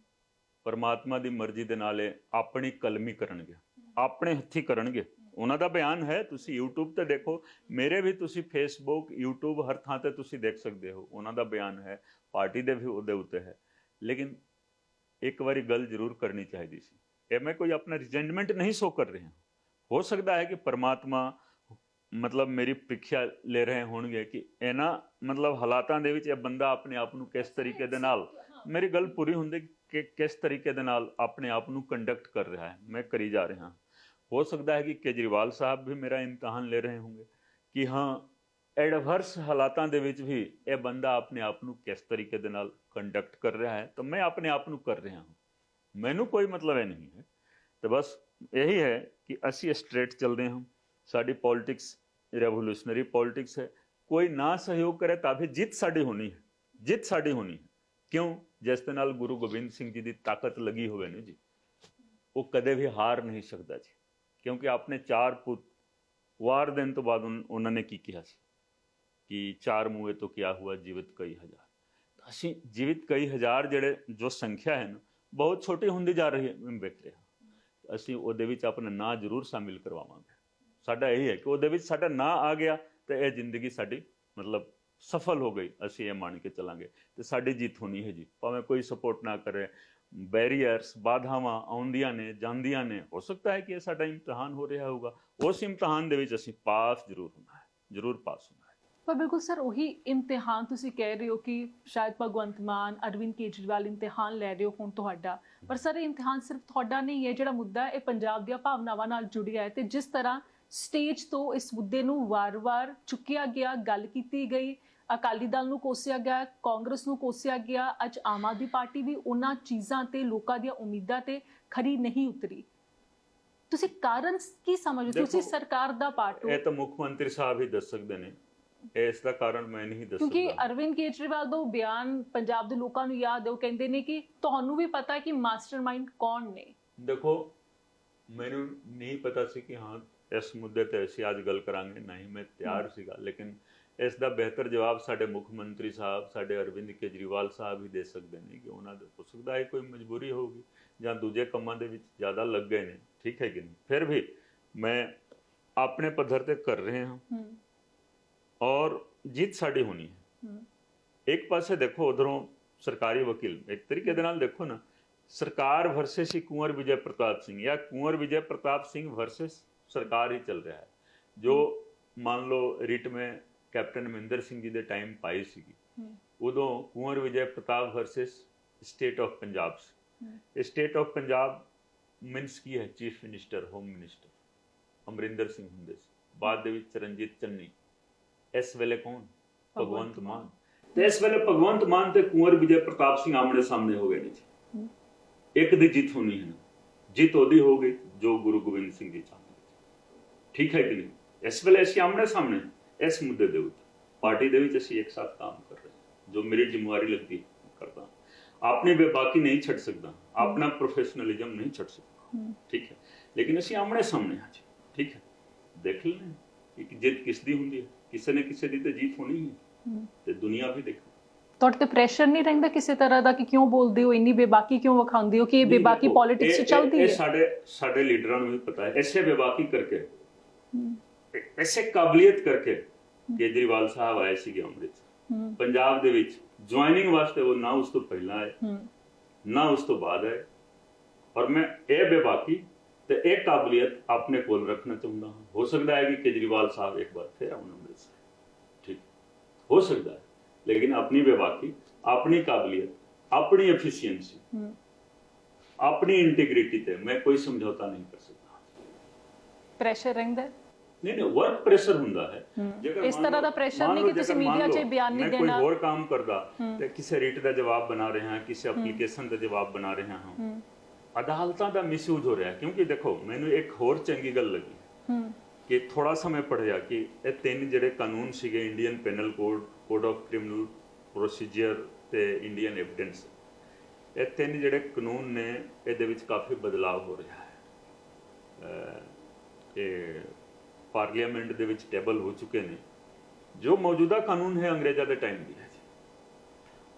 परमात्मा की मर्जी दे नाल अपनी कलमी करनगे, अपने हथी करनगे। ਉਹਨਾਂ ਦਾ ਬਿਆਨ ਹੈ, ਤੁਸੀਂ YouTube ਤੇ ਦੇਖੋ, ਮੇਰੇ ਵੀ ਤੁਸੀਂ Facebook YouTube ਹਰ ਥਾਂ ਤੇ ਤੁਸੀਂ ਦੇਖ ਸਕਦੇ ਹੋ। ਉਹਨਾਂ ਦਾ ਬਿਆਨ ਹੈ, ਪਾਰਟੀ ਦੇ ਵੀ ਉਹਦੇ ਉੱਤੇ ਹੈ। ਲੇਕਿਨ ਇੱਕ ਵਾਰੀ ਗੱਲ ਜ਼ਰੂਰ ਕਰਨੀ ਚਾਹੀਦੀ ਸੀ। ਇਹ ਮੈਂ ਕੋਈ ਆਪਣਾ ਰਿਜੈਂਟਮੈਂਟ ਨਹੀਂ ਸ਼ੋ ਕਰ ਰਿਹਾ। ਹੋ ਸਕਦਾ ਹੈ ਕਿ ਪਰਮਾਤਮਾ मतलब मेरी ਪ੍ਰੀਖਿਆ ले रहे होंगे कि ਇਹਨਾਂ मतलब ਹਾਲਾਤਾਂ ਦੇ ਵਿੱਚ ਇਹ ਬੰਦਾ ਆਪਣੇ ਆਪ ਨੂੰ ਕਿਸ ਤਰੀਕੇ ਦੇ ਨਾਲ, ਮੇਰੀ ਗੱਲ ਪੂਰੀ ਹੁੰਦੀ ਕਿ ਕਿਸ ਤਰੀਕੇ ਦੇ ਨਾਲ ਆਪਣੇ ਆਪ ਨੂੰ ਕੰਡਕਟ ਕਰ ਰਿਹਾ ਹੈ, मैं करी जा रहा। हो सकता है कि केजरीवाल साहब भी मेरा इम्तहान ले रहे होंगे कि हाँ एडवर्स हालातों के विच भी यह बंदा अपने आप को किस तरीके दे नाल कंडक्ट कर रहा है, तो मैं अपने आप को कर रहा हूँ। मैनू कोई मतलब है नहीं है। तो बस यही है कि असी स्ट्रेट चलते हैं, साड़ी पॉलिटिक्स रेवोल्यूशनरी पॉलिटिक्स है। कोई ना सहयोग करे तभी जित साड़ी होनी है, जित साड़ी होनी है। क्यों? जिस दे नाल गुरु गोबिंद सिंह जी की ताकत लगी होवे ने जी, वो कदे भी हार नहीं सकता जी, क्योंकि आपने 4 पुत वार दिन तो बाद उन्होंने की कहा कि 4 मुए तो क्या हुआ, जीवित कई हज़ार। असी जीवित कई हज़ार जेड़े जो संख्या है ना, बहुत छोटी होंदी जा रही है। मैं वेख रहा असी उहदे विच अपना नाम जरूर शामिल करवावांगे। साडा यही है कि उहदे विच साडा नाम आ गया तो यह जिंदगी साडी मतलब सफल हो गई, असी ये मान के चलांगे तो साडी जीत होनी है जी। भावें कोई सपोर्ट ना करे, बैरीयर्स बाधावां आउंदियां ने जांदियां ने, हो सकता है कि यह साडा इम्तिहान हो रहा होगा। उस इम्तिहान दे विच असीं पास जरूर होना है, जरूर पास होना है। पर बिल्कुल सर वही इम्तिहान तुसी कह रहे हो कि शायद भगवंत मान अरविंद केजरीवाल इम्तिहान लै रहे हो हुण तुहाडा, पर सर ये इम्तिहान सिर्फ तुहाडा नहीं है। जिहड़ा मुद्दा है पंजाब दी भावनावां नाल जुड़िया है, ते जिस तरह स्टेज तो इस मुद्दे नूं वार-वार चुक्किया गया, गल कीती गई, अकाली दल नूं कोसिया गया, कांग्रेस नूं कोसिया गया, अज आम आदमी पार्टी भी उन्हां चीज़ां ते लोकां दी उम्मीदां ते खरी नहीं उतरी। तुसी कारण की समझदे हो? तुसी सरकार दा पार्ट हो। ਇਹ ਤਾਂ ਮੁੱਖ ਮੰਤਰੀ ਸਾਹਿਬ ਹੀ ਦੱਸ ਸਕਦੇ ਨੇ, ਇਸ ਦਾ ਕਾਰਨ ਮੈਂ ਨਹੀਂ ਦੱਸ ਸਕਦਾ। ਕਿਉਂਕਿ ਅਰਵਿੰਦ ਕੇਜਰੀਵਾਲ ਦਾ ਬਿਆਨ ਪੰਜਾਬ ਦੇ ਲੋਕਾਂ ਨੂੰ ਯਾਦ ਹੈ, ਉਹ ਕਹਿੰਦੇ ਨੇ ਕਿ ਤੁਹਾਨੂੰ ਵੀ ਪਤਾ ਹੈ ਕਿ ਮਾਸਟਰਮਾਈਂਡ ਕੌਣ ਨੇ। ਦੇਖੋ ਮੈਨੂੰ ਨਹੀਂ ਪਤਾ ਸੀ ਕਿ ਹਾਂ ਇਸ ਮੁੱਦੇ ਤੇ ਅਸੀਂ ਅੱਜ ਗੱਲ ਕਰਾਂਗੇ, ਨਹੀਂ ਮੈਂ ਤਿਆਰ ਸੀਗਾ, ਲੇਕਿਨ ਇਸ ਦਾ ਬਿਹਤਰ ਜਵਾਬ ਸਾਡੇ ਮੁੱਖ ਮੰਤਰੀ ਸਾਹਿਬ, ਸਾਡੇ ਅਰਵਿੰਦ ਕੇਜਰੀਵਾਲ ਸਾਹਿਬ ਹੀ ਦੇ ਸਕਦੇ ਨੇ ਕਿ ਉਹਨਾਂ ਦਾ ਹੋ ਸਕਦਾ ਹੈ ਕੋਈ ਮਜਬੂਰੀ ਹੋਊਗੀ ਜਾਂ ਦੂਜੇ ਕੰਮਾਂ ਦੇ ਵਿੱਚ ਜ਼ਿਆਦਾ ਲੱਗ ਗਏ ਨੇ, ਠੀਕ ਹੈ ਕਿ ਨਹੀਂ। ਫਿਰ ਵੀ ਮੈਂ ਆਪਣੇ ਪੱਧਰ ਤੇ ਕਰ ਰਹੇ ਹਾਂ और जीत साड़ी होनी है। एक पासे देखो उधरों ਸਰਕਾਰੀ ਵਕੀਲ ਇੱਕ ਤਰੀਕੇ ਦੇ ਨਾਲ ਦੇਖੋ ਨਾ, ਸਰਕਾਰ ਵਰਸਸ ਹੀ ਕੁंवर ਵਿਜੇ ਪ੍ਰਤਾਪ ਸਿੰਘ ਜਾਂ कुंवर ਵਿਜੇ ਪ੍ਰਤਾਪ ਸਿੰਘ ਵਰਸਸ ਸਰਕਾਰ ਹੀ ਚੱਲ ਰਿਹਾ ਹੈ। ਜੋ ਮੰਨ ਲਓ ਰਿਟ में ਕੈਪਟਨ ਅਮਰਿੰਦਰ ਸਿੰਘ ਜੀ ਦੇ ਟਾਈਮ ਪਾਈ ਸੀਗੀ, ਉਦੋਂ Kunwar Vijay Pratap versus state of Punjab ਸੀ। ਸਟੇਟ ਆਫ ਪੰਜਾਬ ਮੀਨਸ ਕੀ ਹੈ? Chief minister, home minister Amarinder Singh ਹੁੰਦੇ ਸੀ, ਬਾਅਦ ਦੇ ਵਿੱਚ ਰਣਜੀਤ ਚੰਨੀ, ਇਸ ਵੇਲੇ ਕੌਣ? ਭਗਵੰਤ ਮਾਨ। ਤੇ ਇਸ ਵੇਲੇ ਭਗਵੰਤ ਮਾਨ ਤੇ कुंवर ਵਿਜੇ ਪ੍ਰਤਾਪ ਸਿੰਘ ਆਮਣੇ ਸਾਹਮਣੇ ਹੋ ਗਏ ਨੇ ਜੀ। ਇੱਕ ਦੀ ਜਿੱਤ ਹੋਣੀ ਹੈ ਨਾ, ਜਿੱਤ ਉਹਦੀ ਹੋ ਗਈ ਜੋ ਗੁਰੂ ਗੋਬਿੰਦ ਸਿੰਘ ਜੀ ਚਾਹੁੰਦੇ। ਠੀਕ ਹੈ ਕਿ ਨਹੀਂ? ਇਸ ਵੇਲੇ ਅਸੀਂ ਆਮਣੇ ਸਾਹਮਣੇ ਇਸ ਮੁੱਦੇ ਦੇ ਉੱਤੇ ਪਾਰਟੀ ਦੇ ਵਿੱਚ ਅਸੀਂ ਇੱਕ ਸਾਥ ਕੰਮ ਕਰ ਰਹੇ ਹਾਂ। ਜੋ ਮੇਰੀ ਜ਼ਿੰਮੇਵਾਰੀ ਲੱਗਦੀ ਕਰਦਾ, ਆਪਣੀ ਬੇਬਾਕੀ ਨਹੀਂ ਛੱਡ ਸਕਦਾ, ਆਪਣਾ ਪ੍ਰੋਫੈਸ਼ਨਲਿਜ਼ਮ ਨਹੀਂ ਛੱਡ ਸਕਦਾ। ਠੀਕ ਹੈ, ਲੇਕਿਨ ਅਸੀਂ ਆਮਣੇ ਸਾਹਮਣੇ ਹਾਂ ਜੀ। ਠੀਕ ਹੈ, ਦੇਖ ਲੈਣਾ ਕਿ ਜਿੱਤ ਕਿਸ ਦੀ ਹੁੰਦੀ ਹੈ, ਕਿਸੇ ਨੇ ਕਿਸੇ ਦੀ ਤੇ ਜਿੱਤ ਹੋਣੀ ਹੈ ਤੇ ਦੁਨੀਆ ਵੀ ਦੇਖੋ। ਤੁਹਾਡੇ ਤੇ ਪ੍ਰੈਸ਼ਰ ਨਹੀਂ ਰਹਿੰਦਾ ਕਿਸੇ ਤਰ੍ਹਾਂ ਦਾ ਕਿ ਕਿਉਂ ਬੋਲਦੇ ਹੋ, ਇੰਨੀ ਬੇਬਾਕੀ ਕਿਉਂ ਵਿਖਾਉਂਦੇ ਹੋ, ਕਿ ਇਹ ਬੇਬਾਕੀ ਪੋਲਿਟਿਕਸ 'ਚ ਚੱਲਦੀ ਹੈ? ਸਾਡੇ ਲੀਡਰਾਂ ਨੂੰ ਵੀ ਪਤਾ ਹੈ, ਐਸੇ ਬੇਬਾਕੀ ਕਰਕੇ, ਐਸੇ ਕਾਬਲੀਅਤ ਕਰਕੇ ਕੇਜਰੀਵਾਲ ਸਾਹਿਬ ਆਏ ਸੀਗੇ ਅੰਮ੍ਰਿਤਸਰ ਪੰਜਾਬ ਦੇ ਵਿੱਚ ਜੁਆਇਨਿੰਗ ਵਾਸਤੇ। ਉਹ ਨਾ ਉਸ ਤੋਂ ਪਹਿਲਾਂ ਆਏ ਨਾ ਉਸ ਤੋਂ ਬਾਅਦ ਆਏ, ਔਰ ਮੈਂ ਇਹ ਬੇਬਾਕੀ ਤੇ ਇਹ ਕਾਬਲੀਅਤ ਆਪਣੇ ਕੋਲ ਰੱਖਣਾ ਚਾਹੁੰਦਾ ਹਾਂ। ਹੋ ਸਕਦਾ ਹੈ ਕਿ ਕੇਜਰੀਵਾਲ ਸਾਹਿਬ ਇੱਕ ਵਾਰ ਫਿਰ ਆਉਣ ਅੰਮ੍ਰਿਤਸਰ, ਠੀਕ ਹੋ ਸਕਦਾ ਹੈ, लेकिन अपनी बेबाकी, अपनी काबिलियत, अपनी एफिशिएंसी, अपनी इंटीग्रिटी ते मैं कोई समझौता नहीं कर सकता। प्रेशर रहता है? नहीं, वर्क प्रेशर ਹੁੰਦਾ ਹੈ। ਜੇਕਰ ਇਸ ਤਰ੍ਹਾਂ ਦਾ ਪ੍ਰੈਸ਼ਰ ਨਹੀਂ ਕਿ ਤੁਸੀਂ ਮੀਡੀਆ 'ਚ ਬਿਆਨ ਨਹੀਂ ਦੇਣਾ। ਮੈਂ ਕੋਈ ਹੋਰ ਕੰਮ ਕਰਦਾ ਤੇ ਕਿਸੇ ਰੀਟ ਦਾ ਜਵਾਬ ਬਣਾ ਰਿਹਾ ਹਾਂ, ਕਿਸੇ ਐਪਲੀਕੇਸ਼ਨ ਦਾ ਜਵਾਬ ਬਣਾ ਰਿਹਾ ਹਾਂ, ਅਦਾਲਤਾਂ ਦਾ ਮਿਸਯੂਜ਼ ਹੋ ਰਿਹਾ। ਕਿਉਂਕਿ ਦੇਖੋ, ਮੈਨੂੰ ਇੱਕ ਹੋਰ ਚੰਗੀ ਗੱਲ ਲੱਗੀ ਕਿ ਥੋੜਾ ਸਮੇਂ ਪੜ੍ਹਿਆ ਕਿ ਇਹ ਤਿੰਨ ਜਿਹੜੇ ਕਾਨੂੰਨ ਸੀਗੇ, Indian panel code, code of criminal procedure ਤੇ ਇੰਡੀਅਨ ਐਵੀਡੈਂਸ, ਇਹ ਤਿੰਨ ਜਿਹੜੇ ਕਾਨੂੰਨ ਨੇ ਇਹਦੇ ਵਿੱਚ ਕਾਫੀ ਬਦਲਾਅ ਹੋ ਰਿਹਾ ਹੈ। ਇਹ ਪਾਰਲੀਮੈਂਟ ਦੇ ਵਿੱਚ ਟੇਬਲ ਹੋ ਚੁੱਕੇ ਨੇ। ਜੋ ਮੌਜੂਦਾ ਕਾਨੂੰਨ ਹੈ ਅੰਗਰੇਜ਼ਾਂ ਦੇ ਟਾਈਮ ਦੀ ਹੈ ਜੀ।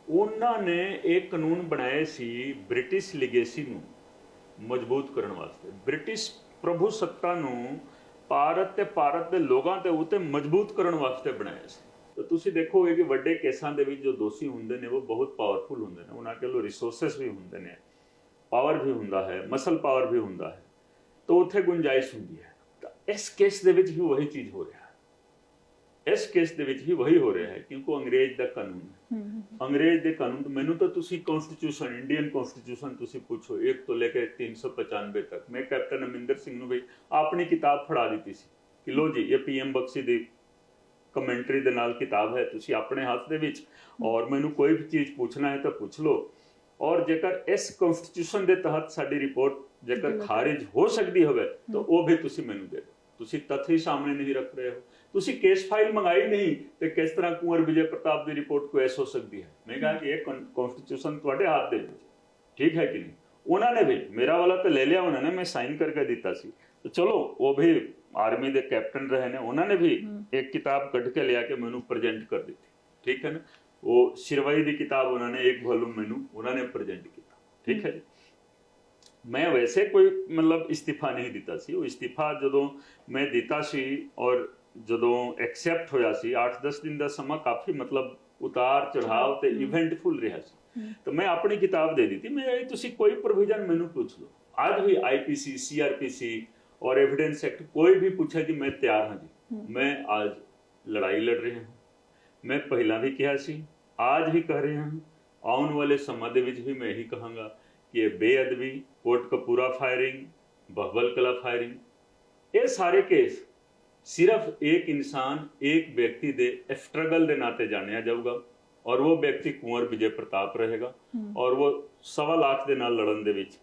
ਉਹਨਾਂ ਨੇ ਇਹ ਕਾਨੂੰਨ ਬਣਾਏ ਸੀ ਬ੍ਰਿਟਿਸ਼ ਲੀਗੇਸੀ ਨੂੰ ਮਜ਼ਬੂਤ ਕਰਨ ਵਾਸਤੇ, ਬ੍ਰਿਟਿਸ਼ ਪ੍ਰਭੂ ਸੱਤਾ ਨੂੰ ਭਾਰਤ ਤੇ ਭਾਰਤ ਦੇ ਲੋਕਾਂ ਦੇ ਉੱਤੇ ਮਜ਼ਬੂਤ ਕਰਨ ਵਾਸਤੇ ਬਣਾਇਆ ਸੀ। ਤਾਂ ਤੁਸੀਂ ਦੇਖੋਗੇ ਕਿ ਵੱਡੇ ਕੇਸਾਂ ਦੇ ਵਿੱਚ ਜੋ ਦੋਸ਼ੀ ਹੁੰਦੇ ਨੇ ਉਹ ਬਹੁਤ ਪਾਵਰਫੁਲ ਹੁੰਦੇ ਨੇ, ਉਹਨਾਂ ਕੋਲ ਰਿਸੋਰਸਸ ਵੀ ਹੁੰਦੇ ਨੇ, ਪਾਵਰ ਵੀ ਹੁੰਦਾ ਹੈ, ਮਸਲ ਪਾਵਰ ਵੀ ਹੁੰਦਾ ਹੈ, ਤਾਂ ਉੱਥੇ ਗੁੰਜਾਇਸ਼ ਹੁੰਦੀ ਹੈ। ਤਾਂ ਇਸ ਕੇਸ ਦੇ ਵਿੱਚ ਵੀ ਵਹੀ ਚੀਜ਼ ਹੋ ਰਿਹਾ ਹੈ। ਇਸ ਕੇਸ ਦੇ ਵਿੱਚ ਵੀ ਵਹੀ ਹੋ ਰਿਹਾ ਹੈ ਕਿਉਂਕਿ ਅੰਗਰੇਜ਼ ਦਾ ਕਾਨੂੰਨ ਹੈ। ਅੰਗਰੇਜ਼ ਦੇ ਕਾਨੂੰਨ, ਮੈਨੂੰ ਤਾਂ ਤੁਸੀਂ ਕਨਸਟੀਟਿਊਸ਼ਨ, ਇੰਡੀਅਨ ਕਨਸਟੀਟਿਊਸ਼ਨ ਤੁਸੀਂ ਪੁੱਛੋ 1 ਤੋਂ ਲੈ ਕੇ 395 ਤੱਕ, ਮੈਂ ਕੈਪਟਨ ਅਮਰਿੰਦਰ ਸਿੰਘ ਨੂੰ ਵੀ ਆਪਣੀ ਕਿਤਾਬ ਫੜਾ ਦਿੱਤੀ ਸੀ ਕਿ ਲੋ ਜੀ ਇਹ PM ਬਖਸ਼ੀ ਦੀ ਕਮੈਂਟਰੀ ਦੇ ਨਾਲ ਕਿਤਾਬ ਹੈ, ਤੁਸੀਂ ਆਪਣੇ ਹੱਥ ਦੇ ਵਿੱਚ, ਔਰ ਮੈਨੂੰ ਕੋਈ ਵੀ ਚੀਜ਼ ਪੁੱਛਣਾ ਹੈ ਤਾਂ ਪੁੱਛ ਲਓ। ਔਰ ਜੇਕਰ ਇਸ ਕਨਸਟੀਟਿਊਸ਼ਨ ਦੇ ਤਹਿਤ ਸਾਡੀ ਰਿਪੋਰਟ ਜੇਕਰ ਖਾਰਿਜ ਹੋ ਸਕਦੀ ਹੋਵੇ ਤਾਂ ਉਹ ਵੀ ਤੁਸੀਂ ਮੈਨੂੰ ਦੇ ਦਿਓ। ਤੁਸੀਂ ਤੱਥ ਹੀ ਸਾਹਮਣੇ ਨਹੀਂ ਰੱਖ ਰਹੇ ਹੋ, ਤੁਸੀਂ ਕੇਸ ਫਾਈਲ ਮੰਗਾਈ ਨਹੀਂ ਤੇ ਕਿਸ ਤਰ੍ਹਾਂ कुंवर ਵਿਜੇ ਪ੍ਰਤਾਪ ਦੀ ਰਿਪੋਰਟ ਕੋਈ ਐਸ ਹੋ ਸਕਦੀ ਹੈ? ਮੈਂ ਕਹਾ ਕਿ ਇਹ ਕਨਸਟੀਟਿਊਸ਼ਨ ਤੁਹਾਡੇ ਹੱਥ ਦੇ ਵਿੱਚ, ਠੀਕ ਹੈ ਕਿ ਨਹੀਂ? ਉਹਨਾਂ ਨੇ ਵੀ ਮੇਰਾ ਵਾਲਾ ਤਾਂ ਲੈ ਲਿਆ, ਉਹਨਾਂ ਨੇ, ਮੈਂ ਸਾਈਨ ਕਰਕੇ ਦਿੱਤਾ ਸੀ। तो चलो वो भी आर्मी के कैप्टन रहे ने, उन्होंने भी एक किताब कट के लिया के मैनू प्रेजेंट कर दी थी, ठीक है ना। वो शिरवाई की किताब उन्होंने एक वॉल्यूम मैनू उन्होंने प्रेजेंट किया, ठीक है जी। मैं वैसे कोई मतलब इस्तीफा नहीं दिता सी, वो इस्तीफा जो मैं दिता सी और जो एक्सैप्ट होया सी 8-10 दिन का समा काफ़ी मतलब उतार चढ़ाव ते इवेंटफुल रहा सी। तो मैं अपनी किताब दे दी थी, मैं तुसी कोई प्रोविजन मैनू पूछ लो, आज भी IPC CRPC और एविडेंस एक्ट कोई भी पूछे जी मैं तैयार हाँ जी। मैं आज लड़ाई लड़ रहा हूँ, मैं पहला भी कहा सी, आज भी कह रहा हूँ, आने वाले समय के विच भी मैं यही कहूँगा कि ये बेअदबी, कोट कपूरा फायरिंग, बहबल कला फायरिंग, ये सारे केस सिर्फ एक इंसान, एक व्यक्ति दे स्ट्रगल के नाते जानिया जाऊगा और वो व्यक्ति कुंवर विजय प्रताप रहेगा और वो 1.25 लाख के नाल लड़न दे विच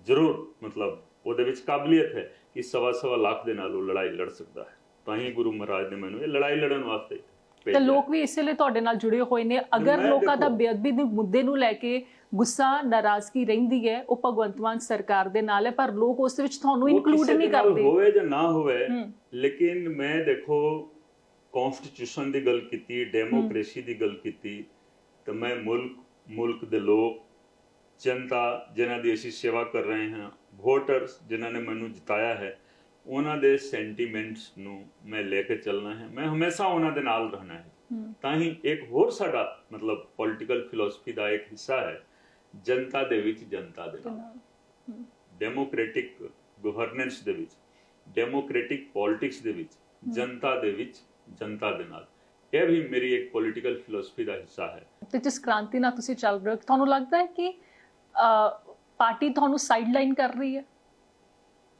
जरूर मतलब ਉਹਦੇ ਵਿੱਚ ਕਾਬਲੀਅਤ ਹੈ ਕਿ 1.25 ਲੱਖ ਦੇ ਨਾਲ ਉਹ ਲੜਾਈ ਲੜ ਸਕਦਾ ਹੈ। ਤਾਂ ਹੀ ਗੁਰੂ ਮਹਾਰਾਜ ਨੇ ਮੈਨੂੰ ਇਹ ਲੜਾਈ ਲੜਨ ਵਾਸਤੇ ਤੇ ਲੋਕ ਵੀ ਇਸੇ ਲਈ ਤੁਹਾਡੇ ਨਾਲ ਜੁੜੇ ਹੋਏ ਨੇ। ਅਗਰ ਲੋਕਾਂ ਦਾ ਬੇਅਦਬੀ ਦੇ ਮੁੱਦੇ ਨੂੰ ਲੈ ਕੇ ਗੁੱਸਾ, ਨਾਰਾਜ਼ਗੀ ਰਹਿੰਦੀ ਹੈ, ਉਹ ਭਗਵੰਤ ਮਾਨ ਸਰਕਾਰ ਦੇ ਨਾਲ ਹੈ, ਪਰ ਲੋਕ ਉਸ ਵਿੱਚ ਤੁਹਾਨੂੰ ਇਨਕਲੂਡ ਨਹੀਂ ਕਰਦੇ। ਹੋਵੇ ਜਾਂ ਨਾ ਹੋਵੇ, ਲੇਕਿਨ ਮੈਂ ਦੇਖੋ ਕਨਸਟੀਟਿਊਸ਼ਨ ਦੀ ਗੱਲ ਕੀਤੀ, ਡੈਮੋਕ੍ਰੇਸੀ ਦੀ ਗੱਲ ਕੀਤੀ, ਤਾਂ ਮੈਂ ਮੁਲਕ ਦੇ ਲੋਕ, जनता जिन्हां दी असीं सेवा कर रहे हैं, वोटर्स जिन्हां ने मैनूं जिताया है, उन्हां दे सेंटीमेंट्स नूं मैं लेके चलना है, मैं हमेशा उन्हां दे नाल रहना है। ਤਾਂ ਹੀ ਇੱਕ ਹੋਰ ਸਾਡਾ ਮਤਲਬ ਪੋਲਿਟੀਕਲ ਫਿਲਾਸਫੀ ਦਾ ਇੱਕ ਹਿੱਸਾ ਹੈ ਜਨਤਾ ਦੇ ਵਿੱਚ ਜਨਤਾ ਦੇ ਨਾਲ ਡੈਮੋਕ੍ਰੈਟਿਕ ਗਵਰਨੈਂਸ ਦੇ ਵਿੱਚ ਡੈਮੋਕ੍ਰੈਟਿਕ ਪੋਲਿਟਿਕਸ ਦੇ ਵਿੱਚ ਜਨਤਾ ਦੇ ਵਿੱਚ ਜਨਤਾ ਦੇ ਨਾਲ ਇਹ ਵੀ ਮੇਰੀ ਇੱਕ ਪੋਲਿਟੀਕਲ ਫਿਲਾਸਫੀ ਦਾ ਹਿੱਸਾ ਹੈ। ਤੇ ਜਿਸ ਕ੍ਰਾਂਤੀ ਨਾਲ ਤੁਸੀਂ ਚੱਲ ਰਹੇ ਹੋ ਤੁਹਾਨੂੰ ਲੱਗਦਾ ਹੈ ਕਿ ਪਾਰਟੀ ਤੁਹਾਨੂੰ ਸਾਈਡਲਾਈਨ ਕਰ ਰਹੀ ਹੈ?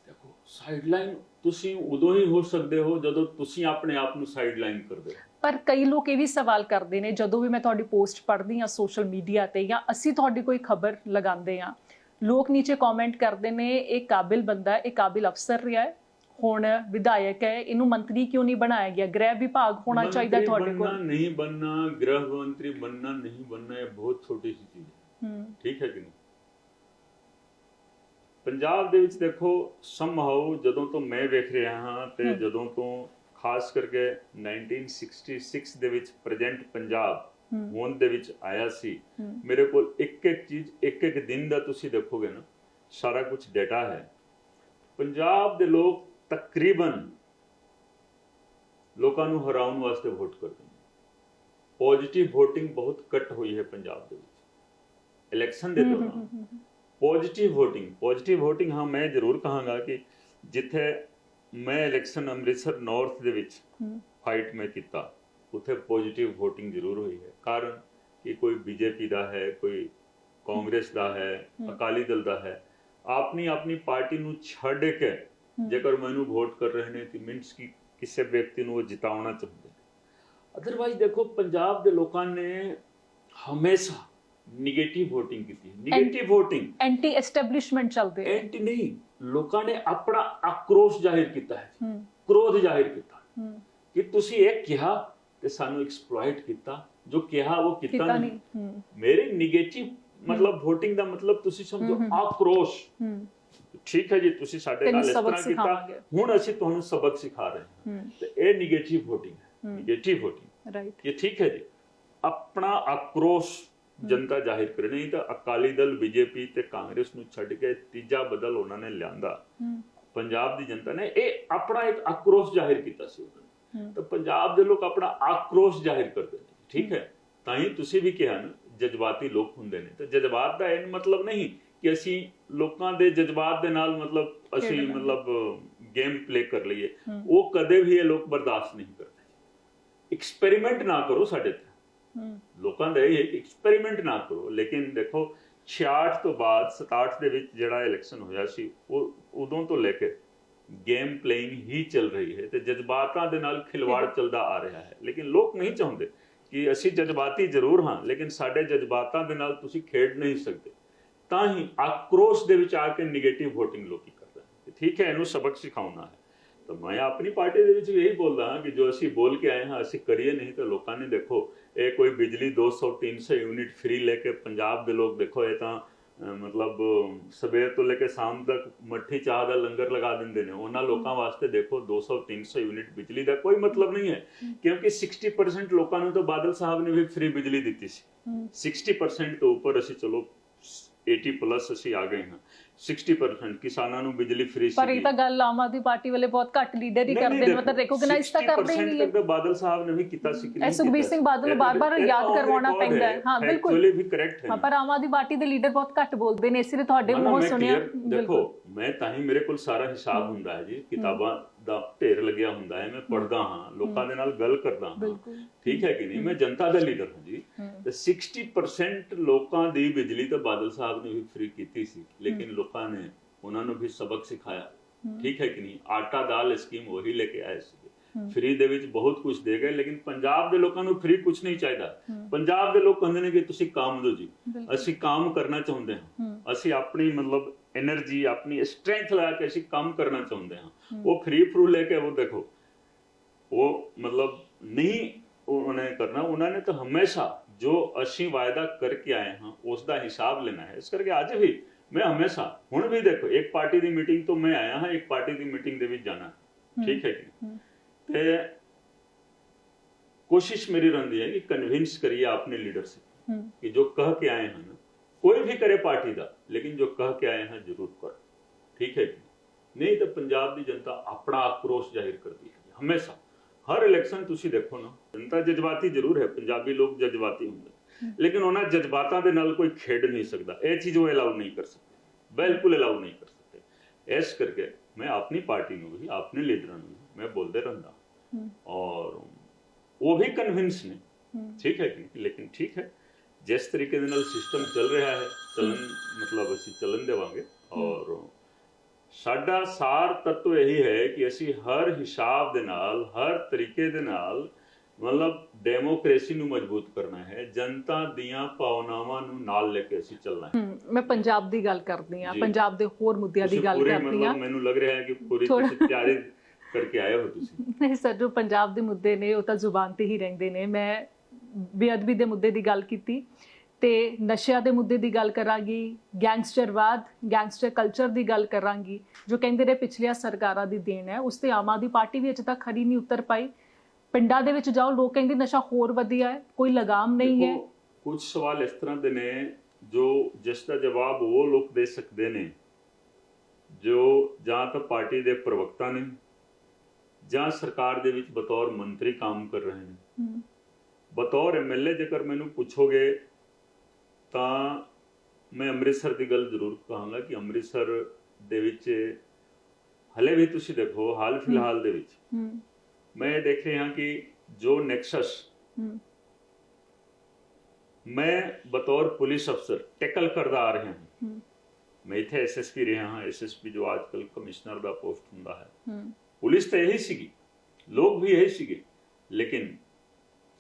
ਦੇਖੋ ਸਾਈਡਲਾਈਨ ਤੁਸੀਂ ਉਦੋਂ ਹੀ ਹੋ ਸਕਦੇ ਹੋ ਜਦੋਂ ਤੁਸੀਂ ਆਪਣੇ ਆਪ ਨੂੰ ਸਾਈਡਲਾਈਨ ਕਰਦੇ ਹੋ। ਪਰ ਕਈ ਲੋਕ ਇਹ ਵੀ ਸਵਾਲ ਕਰਦੇ ਨੇ ਜਦੋਂ ਵੀ ਮੈਂ ਤੁਹਾਡੀ ਪੋਸਟ ਪੜ੍ਹਦੀ ਹਾਂ ਸੋਸ਼ਲ ਮੀਡੀਆ ਤੇ ਜਾਂ ਅਸੀਂ ਤੁਹਾਡੀ ਕੋਈ ਖਬਰ ਲਗਾਉਂਦੇ ਹਾਂ ਲੋਕ ਨੀਚੇ ਕਮੈਂਟ ਕਰਦੇ ਨੇ ਇਹ ਕਾਬਿਲ ਬੰਦਾ ਇਹ ਕਾਬਿਲ ਅਫਸਰ ਰਿਹਾ ਹੈ ਹੁਣ ਵਿਧਾਇਕ ਹੈ ਇਹਨੂੰ ਮੰਤਰੀ ਕਿਉਂ ਨਹੀਂ ਬਣਾਇਆ ਗਿਆ ਗ੍ਰਹਿ ਵਿਭਾਗ ਹੋਣਾ ਚਾਹੀਦਾ ਤੁਹਾਡੇ ਕੋਲ ਨਹੀਂ बनना गृह मंत्री बनना नहीं बनना ये बहुत छोटी सी चीज है ठीक है कि नहीं। ਪੰਜਾਬ ਦੇ ਵਿੱਚ ਦੇਖੋ ਸਮਹਾਉ ਜਦੋਂ ਤੋਂ ਮੈਂ ਵੇਖ ਰਿਹਾ ਹਾਂ ਤੇ ਜਦੋਂ ਤੋਂ ਖਾਸ ਕਰਕੇ 1966 ਦੇ ਵਿੱਚ ਪ੍ਰੈਜ਼ੈਂਟ ਪੰਜਾਬ ਹੋਂਦ ਦੇ ਵਿੱਚ ਆਇਆ ਸੀ ਮੇਰੇ ਕੋਲ ਇੱਕ ਇੱਕ ਚੀਜ਼ ਇੱਕ ਇੱਕ ਦਿਨ ਦਾ ਤੁਸੀਂ ਦੇਖੋਗੇ ਨਾ ਸਾਰਾ ਕੁਝ ਡਾਟਾ ਹੈ। ਪੰਜਾਬ ਦੇ ਲੋਕ ਤਕਰੀਬਨ ਲੋਕਾਂ ਨੂੰ ਹਰਾਉਣ ਵਾਸਤੇ ਵੋਟ ਕਰਦੇ ਨੇ। ਪੋਜ਼ਿਟਿਵ VOTING ਬਹੁਤ ਘੱਟ ਹੋਈ ਹੈ ਪੰਜਾਬ ਦੇ ਵਿੱਚ ਇਲੈਕਸ਼ਨ ਦੇ ਦੌਰਾਨ। ਪੋਜ਼ਿਟਿਵ VOTING ਹਾਂ ਮੈਂ ਜ਼ਰੂਰ ਕਹਾਂਗਾ ਕਿ ਜਿੱਥੇ ਮੈਂ ਇਲੈਕਸ਼ਨ ਅੰਮ੍ਰਿਤਸਰ ਨਾਰਥ ਦੇ ਵਿੱਚ ਫਾਈਟ ਮੈਂ ਕੀਤਾ ਉੱਥੇ ਪੋਜ਼ਿਟਿਵ VOTING ਜ਼ਰੂਰ ਹੋਈ ਹੈ। ਕਾਰਨ ਕਿ ਕੋਈ ਬੀਜੇਪੀ ਦਾ ਹੈ ਕੋਈ ਕਾਂਗਰਸ ਦਾ ਹੈ ਅਕਾਲੀ ਦਲ ਦਾ ਹੈ ਆਪਣੀ ਆਪਣੀ ਪਾਰਟੀ ਨੂੰ ਛੱਡ ਕੇ ਜੇਕਰ ਮੈਨੂੰ ਵੋਟ ਕਰ ਰਹੇ ਨੇ ਤੇ ਮੀਨਸ ਕਿ ਕਿਸੇ ਵਿਅਕਤੀ ਨੂੰ ਉਹ ਜਿਤਾਉਣਾ ਚਾਹੁੰਦੇ ਨੇ। ਅਦਰਵਾਈਜ਼ ਦੇਖੋ ਪੰਜਾਬ ਦੇ ਲੋਕਾਂ ਨੇ ਹਮੇਸ਼ਾ ਨੈਗੇਟਿਵ VOTING ਕੀਤੀ ਹੈ। ਨੈਗੇਟਿਵ VOTING ਐਂਟੀ ਐਸਟੈਬਲਿਸ਼ਮੈਂਟ ਚੱਲਦੇ ਐਂਟੀ ਨਹੀਂ ਲੋਕਾਂ ਨੇ ਆਪਣਾ ਆਕਰੋਸ਼ ਜ਼ਾਹਿਰ ਕੀਤਾ ਹੈ ਕ੍ਰੋਧ ਜ਼ਾਹਿਰ ਕੀਤਾ ਕਿ ਤੁਸੀਂ ਇਹ ਕਿਹਾ ਤੇ ਸਾਨੂੰ ਐਕਸਪਲੋਇਟ ਕੀਤਾ ਜੋ ਕਿਹਾ ਉਹ ਕੀਤਾ ਨਹੀਂ। ਮੇਰੇ ਨੈਗੇਟਿਵ ਮਤਲਬ VOTING ਦਾ ਮਤਲਬ ਤੁਸੀਂ ਸਮਝੋ ਆਕਰੋਸ਼ ਠੀਕ ਹੈ ਜੀ ਤੁਸੀਂ ਸਾਡੇ ਨਾਲ ਇਸ ਤਰ੍ਹਾਂ ਕੀਤਾ ਹੁਣ ਅਸੀਂ ਤੁਹਾਨੂੰ ਸਬਕ ਸਿਖਾ ਰਹੇ ਹਾਂ ਤੇ ਇਹ ਨੈਗੇਟਿਵ VOTING ਹੈ ਨੈਗੇਟਿਵ VOTING ਰਾਈਟ ਇਹ ਠੀਕ ਹੈ ਜੀ ਆਪਣਾ ਆਕਰੋਸ਼ ਜਨਤਾ ਜ਼ਾਹਿਰ ਕਰੇ ਨਹੀਂ ਤਾਂ ਅਕਾਲੀ ਦਲ ਬੀਜੇਪੀ ਤੇ ਕਾਂਗਰਸ ਨੂੰ ਛੱਡ ਕੇ ਤੀਜਾ ਬਦਲ ਉਹਨਾਂ ਨੇ ਲਿਆਂਦਾ ਪੰਜਾਬ ਦੀ ਜਨਤਾ ਨੇ ਇਹ ਆਪਣਾ ਇੱਕ ਆਕਰੋਸ਼ ਜ਼ਾਹਿਰ ਕੀਤਾ ਸੀ ਤਾਂ ਪੰਜਾਬ ਦੇ ਲੋਕ ਆਪਣਾ ਆਕਰੋਸ਼ ਜ਼ਾਹਿਰ ਕਰਦੇ ਨੇ ਠੀਕ ਹੈ ਤਾਂ ਹੀ ਤੁਸੀਂ ਵੀ ਕਿਹਾ ਨਾ ਜਜ਼ਬਾਤੀ ਲੋਕ ਹੁੰਦੇ ਨੇ ਤਾਂ ਜਜ਼ਬਾਤ ਦਾ ਇਹ ਮਤਲਬ ਨਹੀਂ ਕਿ ਅਸੀਂ ਲੋਕਾਂ ਦੇ ਜਜ਼ਬਾਤ ਦੇ ਨਾਲ ਮਤਲਬ ਅਸੀਂ ਮਤਲਬ ਗੇਮ ਪਲੇ ਕਰ ਲਈਏ ਉਹ ਕਦੇ ਵੀ ਇਹ ਲੋਕ ਬਰਦਾਸ਼ਤ ਨਹੀਂ ਕਰਦੇ। ਐਕਸਪੈਰੀਮੈਂਟ ਨਾ ਕਰੋ ਸਾਡੇ ਤੇ ਲੋਕਾਂ ਦਾ ਇਹ ਐਕਸਪੈਰੀਮੈਂਟ ਨਾ ਕਰੋ ਲੇਕਿਨ ਦੇਖੋ 66 ਤੋਂ ਬਾਅਦ 67 ਦੇ ਵਿੱਚ ਜਿਹੜਾ ਇਲੈਕਸ਼ਨ ਹੋਇਆ ਸੀ ਉਹ ਉਦੋਂ ਤੋਂ ਲੈ ਕੇ ਗੇਮ ਪਲੇਇੰਗ ਹੀ ਚੱਲ ਰਹੀ ਹੈ ਤੇ ਜਜ਼ਬਾਤਾਂ ਦੇ ਨਾਲ ਖਿਲਵਾੜ ਚੱਲਦਾ ਆ ਰਿਹਾ ਹੈ ਲੇਕਿਨ ਲੋਕ ਨਹੀਂ ਚਾਹੁੰਦੇ ਕਿ ਅਸੀਂ ਜਜ਼ਬਾਤੀ ਜ਼ਰੂਰ ਹਾਂ ਲੇਕਿਨ ਸਾਡੇ ਜਜ਼ਬਾਤਾਂ ਦੇ ਨਾਲ ਤੁਸੀਂ ਖੇਡ ਨਹੀਂ ਸਕਦੇ ਤਾਂ ਹੀ ਆਕਰੋਸ਼ ਦੇ ਵਿੱਚ ਆ ਕੇ ਨੈਗੇਟਿਵ VOTING ਲੋਕੀ ਕਰਦੇ ਨੇ ਠੀਕ ਹੈ ਇਹਨੂੰ ਸਬਕ ਸਿਖਾਉਣਾ ਹੈ ਤਾਂ ਮੈਂ ਆਪਣੀ ਪਾਰਟੀ ਦੇ ਵਿੱਚ ਇਹੀ ਬੋਲਦਾ ਹਾਂ ਕਿ ਜੋ ਅਸੀਂ ਬੋਲ ਕੇ ਆਏ ਹਾਂ ਅਸੀਂ ਕਰੀਏ ਨਹੀਂ ਤਾਂ ਲੋਕਾਂ ਨੇ ਦੇਖੋ ਇਹ ਕੋਈ ਬਿਜਲੀ 200-300 ਯੂਨਿਟ ਫ੍ਰੀ ਲੈ ਕੇ ਪੰਜਾਬ ਦੇ ਲੋਕ ਦੇਖੋ ਇਹ ਤਾਂ ਮਤਲਬ ਸਵੇਰ ਤੋਂ ਲੈ ਕੇ ਸ਼ਾਮ ਤੱਕ ਮੱਠੀ ਚਾਹ ਦਾ ਲੰਗਰ ਲਗਾ ਦਿੰਦੇ ਨੇ ਉਹਨਾਂ ਲੋਕਾਂ ਵਾਸਤੇ ਦੇਖੋ 200-300 ਯੂਨਿਟ ਬਿਜਲੀ ਦਾ ਕੋਈ ਮਤਲਬ ਨਹੀਂ ਹੈ ਕਿਉਂਕਿ 60% ਲੋਕਾਂ ਨੂੰ ਤਾਂ ਬਾਦਲ ਸਾਹਿਬ ਨੇ ਵੀ ਫ੍ਰੀ ਬਿਜਲੀ ਦਿੱਤੀ ਸੀ 60% ਤੋਂ ਉੱਪਰ ਅਸੀਂ ਚਲੋ 80+ ਅਸੀਂ ਆ ਗਏ ਹਾਂ 60% ਕਿਸਾਨਾਂ ਨੂੰ ਬਿਜਲੀ ਫ੍ਰੀ ਸੀ ਪਰ ਇਹ ਤਾਂ ਗੱਲ ਆਮ ਆਦਮੀ ਪਾਰਟੀ ਵਾਲੇ ਬਹੁਤ ਘੱਟ ਲੀਡਰ ਹੀ ਕਰਦੇ ਨੇ ਮਤਲਬ ਰੈਕੋਗਨਾਈਜ਼ ਤਾਂ ਕਰਦੇ ਹੀ ਨਹੀਂ ਹੈ। ਬਾਦਲ ਸਾਹਿਬ ਨੇ ਵੀ ਕੀਤਾ ਸੀ ਕਿ ਸੁਖਬੀਰ ਸਿੰਘ ਬਾਦਲ ਨੂੰ ਬਾਰ-ਬਾਰ ਯਾਦ ਕਰਵਾਉਣਾ ਪੈਂਦਾ ਹੈ ਹਾਂ ਬਿਲਕੁਲ ਐਕਚੁਅਲੀ ਵੀ ਕਰੈਕਟ ਹੈ ਹਾਂ ਪਰ ਆਮ ਆਦਮੀ ਪਾਰਟੀ ਦੇ ਲੀਡਰ ਬਹੁਤ ਘੱਟ ਬੋਲਦੇ ਨੇ ਇਸੇ ਲਈ ਤੁਹਾਡੇ ਮੂੰਹੋਂ ਸੁਣਿਆ ਦੇਖੋ ਮੈਂ ਤਾਂ ਹੀ ਮੇਰੇ ਕੋਲ ਸਾਰਾ ਹਿਸਾਬ ਹੁੰਦਾ ਹੈ ਜੀ ਕਿਤਾਬਾਂ ਦਾ ਢੇਰ ਲੱਗਿਆ ਹੁੰਦਾ ਹੈ ਮੈਂ ਪੜ੍ਹਦਾ ਹਾਂ ਲੋਕਾਂ ਦੇ ਨਾਲ ਗੱਲ ਕਰਦਾ ਹਾਂ ਠੀਕ ਹੈ ਕਿ ਨਹੀਂ ਮੈਂ ਜਨਤਾ ਦਾ ਲੀਡਰ ਹਾਂ ਜੀ ਤੇ 60% ਲੋਕਾਂ ਦੀ ਬਿਜਲੀ ਤਾਂ ਬਾਦਲ ਸਾਹਿਬ ਨੇ ਵੀ ਫ੍ਰੀ ਕੀਤੀ ਸੀ ਲੇਕਿਨ ਲੋਕਾਂ ਨੇ ਉਹਨਾਂ ਨੂੰ ਵੀ ਸਬਕ ਸਿਖਾਇਆ ਠੀਕ ਹੈ ਕਿ ਨਹੀਂ ਆਟਾ ਦਾਲ ਸਕੀਮ ਉਹੀ ਲੈ ਕੇ ਆਏ ਸੀ ਫ੍ਰੀ ਦੇ ਵਿੱਚ ਬਹੁਤ ਕੁਝ ਦੇ ਗਏ ਲੇਕਿਨ ਪੰਜਾਬ ਦੇ ਲੋਕਾਂ ਨੂੰ ਫ੍ਰੀ ਕੁਝ ਨਹੀਂ ਚਾਹੀਦਾ ਪੰਜਾਬ ਦੇ ਲੋਕ ਕਹਿੰਦੇ ਨੇ ਕਿ ਤੁਸੀਂ ਕੰਮ ਦਿਓ ਜੀ ਅਸੀਂ ਕੰਮ ਕਰਨਾ ਚਾਹੁੰਦੇ ਹਾਂ ਅਸੀਂ ਆਪਣੀ ਮਤਲਬ એનર્ਜੀ ਆਪਣੀ ਸਟਰੈਂਥ ਲਾ ਕੇ ਅਸੀਂ ਕੰਮ ਕਰਨਾ ਚਾਹੁੰਦੇ ਹਾਂ ਉਹ ਫ੍ਰੀ ਫਰੂ ਲੈ ਕੇ ਉਹ ਦੇਖੋ ਉਹ ਮਤਲਬ ਨਹੀਂ ਉਹਨੇ ਕਰਨਾ ਉਹਨਾਂ ਨੇ ਤਾਂ ਹਮੇਸ਼ਾ ਜੋ ਅਸੀਂ ਵਾਅਦਾ ਕਰਕੇ ਆਏ ਹਾਂ ਉਸ ਦਾ ਹਿਸਾਬ ਲੈਣਾ ਹੈ ਇਸ ਕਰਕੇ ਅੱਜ ਵੀ ਮੈਂ ਹਮੇਸ਼ਾ ਹੁਣ ਵੀ ਦੇਖੋ ਇੱਕ ਪਾਰਟੀ ਦੀ ਮੀਟਿੰਗ ਤੋਂ ਮੈਂ ਆਇਆ ਹਾਂ ਇੱਕ ਪਾਰਟੀ ਦੀ ਮੀਟਿੰਗ ਦੇ ਵਿੱਚ ਜਾਣਾ ਠੀਕ ਹੈ ਕਿ ਤੇ ਕੋਸ਼ਿਸ਼ ਮੇਰੀ ਰਹਿੰਦੀ ਹੈ ਕਿ ਕਨਵਿੰਸ ਕਰੀਏ ਆਪਣੇ ਲੀਡਰਸ਼ਿਪ ਕਿ ਜੋ ਕਹਿ ਕੇ ਆਏ ਹਨ ਕੋਈ ਵੀ करे पार्टी का लेकिन जो कह के आए हैं जरूर कर ठीक है नहीं तो पंजाब की जनता अपना आक्रोश जाहिर करती है हमेशा हर इलेक्शन तुसी देखो ना ਜਨਤਾ ਜਜ਼ਬਾਤੀ ਜ਼ਰੂਰ ਹੈ, ਪੰਜਾਬੀ ਲੋਕ ਜਜ਼ਬਾਤੀ ਹੁੰਦੇ, ਲੇਕਿਨ ਉਹਨਾਂ ਜਜ਼ਬਾਤਾਂ ਦੇ ਨਾਲ ਕੋਈ ਖੇਡ ਨਹੀਂ ਸਕਦਾ। ਇਹ ਚੀਜ਼ ਉਹ ਅਲਾਉ ਨਹੀਂ ਕਰ ਸਕਦੇ, ਬਿਲਕੁਲ ਅਲਾਉ ਨਹੀਂ ਕਰ ਸਕਦੇ। ਇਸ ਕਰਕੇ ਮੈਂ ਆਪਣੀ ਪਾਰਟੀ ਨੂੰ ਵੀ, ਆਪਣੇ ਲੀਡਰਾਂ ਨੂੰ ਵੀ ਮੈਂ ਬੋਲਦੇ ਰਹਿੰਦਾ, ਔਰ ਉਹ ਵੀ ਕਨਵਿੰਸ ਨੇ, ਠੀਕ ਹੈ ਕਿ, ਲੇਕਿਨ ਠੀਕ ਹੈ ਜਿਸ ਤਰੀਕੇ ਦੇ ਨਾਲ ਸਿਸਟਮ ਚੱਲ ਰਿਹਾ ਹੈ, ਚੱਲਣ ਮਤਲਬ ਅਸੀਂ ਚੱਲਣ ਦੇਵਾਂਗੇ। ਔਰ ਸਾਡਾ ਸਾਰ ਤੱਤਵ ਇਹੀ ਹੈ ਕਿ ਅਸੀਂ ਹਰ ਹਿਸਾਬ ਦੇ ਨਾਲ, ਹਰ ਤਰੀਕੇ ਦੇ ਨਾਲ ਮਤਲਬ ਡੈਮੋਕ੍ਰੇਸੀ ਨੂੰ ਮਜ਼ਬੂਤ ਕਰਨਾ ਹੈ, ਜਨਤਾ ਦੀਆਂ ਭਾਵਨਾਵਾਂ ਨੂੰ ਨਾਲ ਲੈ ਕੇ ਅਸੀਂ ਚੱਲਣਾ ਹੈ। ਮੈਂ ਪੰਜਾਬ ਦੀ ਗੱਲ ਕਰਦੀ ਹਾਂ, ਪੰਜਾਬ ਦੇ ਹੋਰ ਮੁੱਦਿਆਂ ਦੀ ਗੱਲ ਕਰਦੀ ਹਾਂ। ਮੈਨੂੰ ਲੱਗ ਰਿਹਾ ਹੈ ਕਿ ਪੂਰੀ ਤੁਸੀਂ ਤਿਆਰੀ ਕਰਕੇ ਆਏ ਹੋ ਤੁਸੀਂ। ਨਹੀਂ ਸਰ, ਜੋ ਪੰਜਾਬ ਦੇ ਮੁੱਦੇ ਨੇ ਉਹ ਤਾਂ ਜ਼ੁਬਾਨ ਤੇ ਹੀ ਰਹਿੰਦੇ ਨੇ। ਮੈਂ ਬੇਅਦਬੀ ਦੇ ਮੁੱਦੇ ਦੀ ਗੱਲ ਕੀਤੀ ਤੇ ਨਸ਼ਿਆਂ ਦੇ ਮੁੱਦੇ ਦੀ ਗੱਲ ਕਰਾਂਗੀ, ਗੈਂਗਸਟਰਵਾਦ, ਗੈਂਗਸਟਰ ਕਲਚਰ ਦੀ ਗੱਲ ਕਰਾਂਗੀ, ਜੋ ਕਹਿੰਦੇ ਨੇ ਪਿਛਲੀਆਂ ਸਰਕਾਰਾਂ ਦੀ ਦੇਣ ਹੈ। ਉਸ ਤੇ ਆਮ ਆਦਮੀ ਪਾਰਟੀ ਵੀ ਅਜੇ ਤੱਕ ਖਰੀ ਨਹੀਂ ਉਤਰ ਪਾਈ। ਪਿੰਡਾਂ ਦੇ ਵਿੱਚ ਜਾਓ, ਲੋਕ ਕਹਿੰਦੇ ਨਸ਼ਾ ਹੋਰ ਵਧੀਆ ਹੈ, ਕੋਈ ਲਗਾਮ ਨਹੀਂ ਹੈ। ਕੁਝ ਸਵਾਲ ਇਸ ਤਰ੍ਹਾਂ ਦੇ ਨੇ ਜੋ ਜਿਸ ਦਾ ਜਵਾਬ ਉਹ ਲੋਕ ਦੇ ਸਕਦੇ ਨੇ ਜੋ ਜਾਂ ਤਾਂ ਪਾਰਟੀ ਦੇ ਪ੍ਰਵਕਤਾ ਨੇ ਜਾਂ ਸਰਕਾਰ ਦੇ ਵਿੱਚ ਬਤੌਰ ਮੰਤਰੀ ਕੰਮ ਕਰ ਰਹੇ ਨੇ। ਬਤੌਰ ਐਮਐਲਏ ਜੇਕਰ ਮੈਨੂੰ ਪੁੱਛੋਗੇ ਤਾਂ ਮੈਂ ਅੰਮ੍ਰਿਤਸਰ ਦੀ ਗੱਲ ਜ਼ਰੂਰ ਕਹਾਂਗਾ ਕਿ ਅੰਮ੍ਰਿਤਸਰ ਦੇ ਵਿੱਚ ਹਲੇ ਵੀ ਤੁਸੀਂ ਦੇਖੋ, ਹਾਲ ਫਿਲਹਾਲ ਦੇ ਵਿੱਚ ਮੈਂ ਦੇਖ ਰਿਹਾ ਕਿ ਜੋ ਨੈਕਸਸ ਮੈਂ ਬਤੌਰ ਪੁਲਿਸ ਅਫਸਰ ਟੈਕਲ ਕਰਦਾ ਆ ਰਿਹਾ ਹਾਂ। ਮੈਂ ਇੱਥੇ ਐਸਐਸਪੀ ਰਿਹਾ ਹਾਂ, ਐਸਐਸਪੀ ਜੋ ਅੱਜ ਕੱਲ੍ਹ ਕਮਿਸ਼ਨਰ ਦਾ ਪੋਸਟ ਹੁੰਦਾ ਹੈ। ਪੁਲਿਸ ਤਾਂ ਇਹੀ ਸੀਗੀ, ਲੋਕ ਵੀ ਇਹੀ ਸੀਗੇ, ਲੇਕਿਨ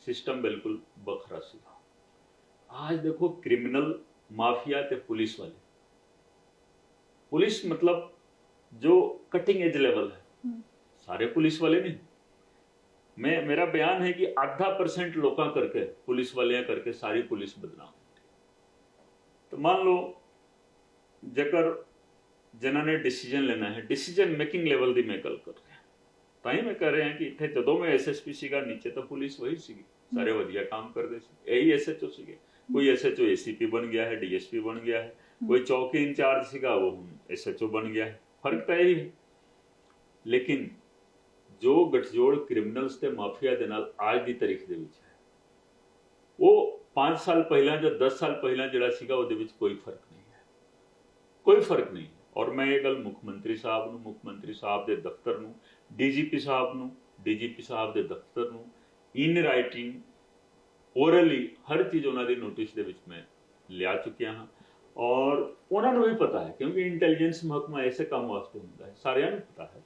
ਸਿਸਟਮ ਬਿਲਕੁਲ ਵੱਖਰਾ ਸੀਗਾ। आज देखो क्रिमिनल माफिया ते पुलिस वाले, पुलिस मतलब जो कटिंग एज लेवल है, सारे पुलिस वाले नहीं। मेरा बयान है कि 0.5% लोका करके पुलिस वाले करके सारी पुलिस बदनाम। तो मान लो जेकर जिन्होंने डिसीजन लेना है, डिसीजन मेकिंग लेवल की मैं गल कर रहा, ताई मैं कह रहा कि इतने जदों मैं SSP सीगा, नीचे तो पुलिस वही सीगी, सारे वधिया काम करते सी, यही SHO सीगे। कोई SHO ACP बन गया है, DSP बन गया है, कोई चौकी इंचार्ज सीगा वो SHO बन गया है, फर्क तो यही है। लेकिन जो गठजोड़ क्रिमिनल्स ते माफिया दे नाल आज दी तारीख दे विच है, वो 5 साल पहला जो 10 साल पहला जिहड़ा सीगा उहदे विच कोई फर्क नहीं है, कोई फर्क नहीं। और मैं ये गल मुख्यमंत्री साहब नूं, मुख्यमंत्री साहब दे दफ्तर नूं, DGP साहब नूं, DGP साहब दे दफ्तर नूं इन राइटिंग ओरली हर चीज़ उन्होंने नोटिस दे विच मैं लिया चुकिया हाँ। और उन्होंने भी पता है क्योंकि इंटैलीजेंस महकमा ऐसे काम वास्ते होता है, सारिਆਂ ਨੂੰ पता है।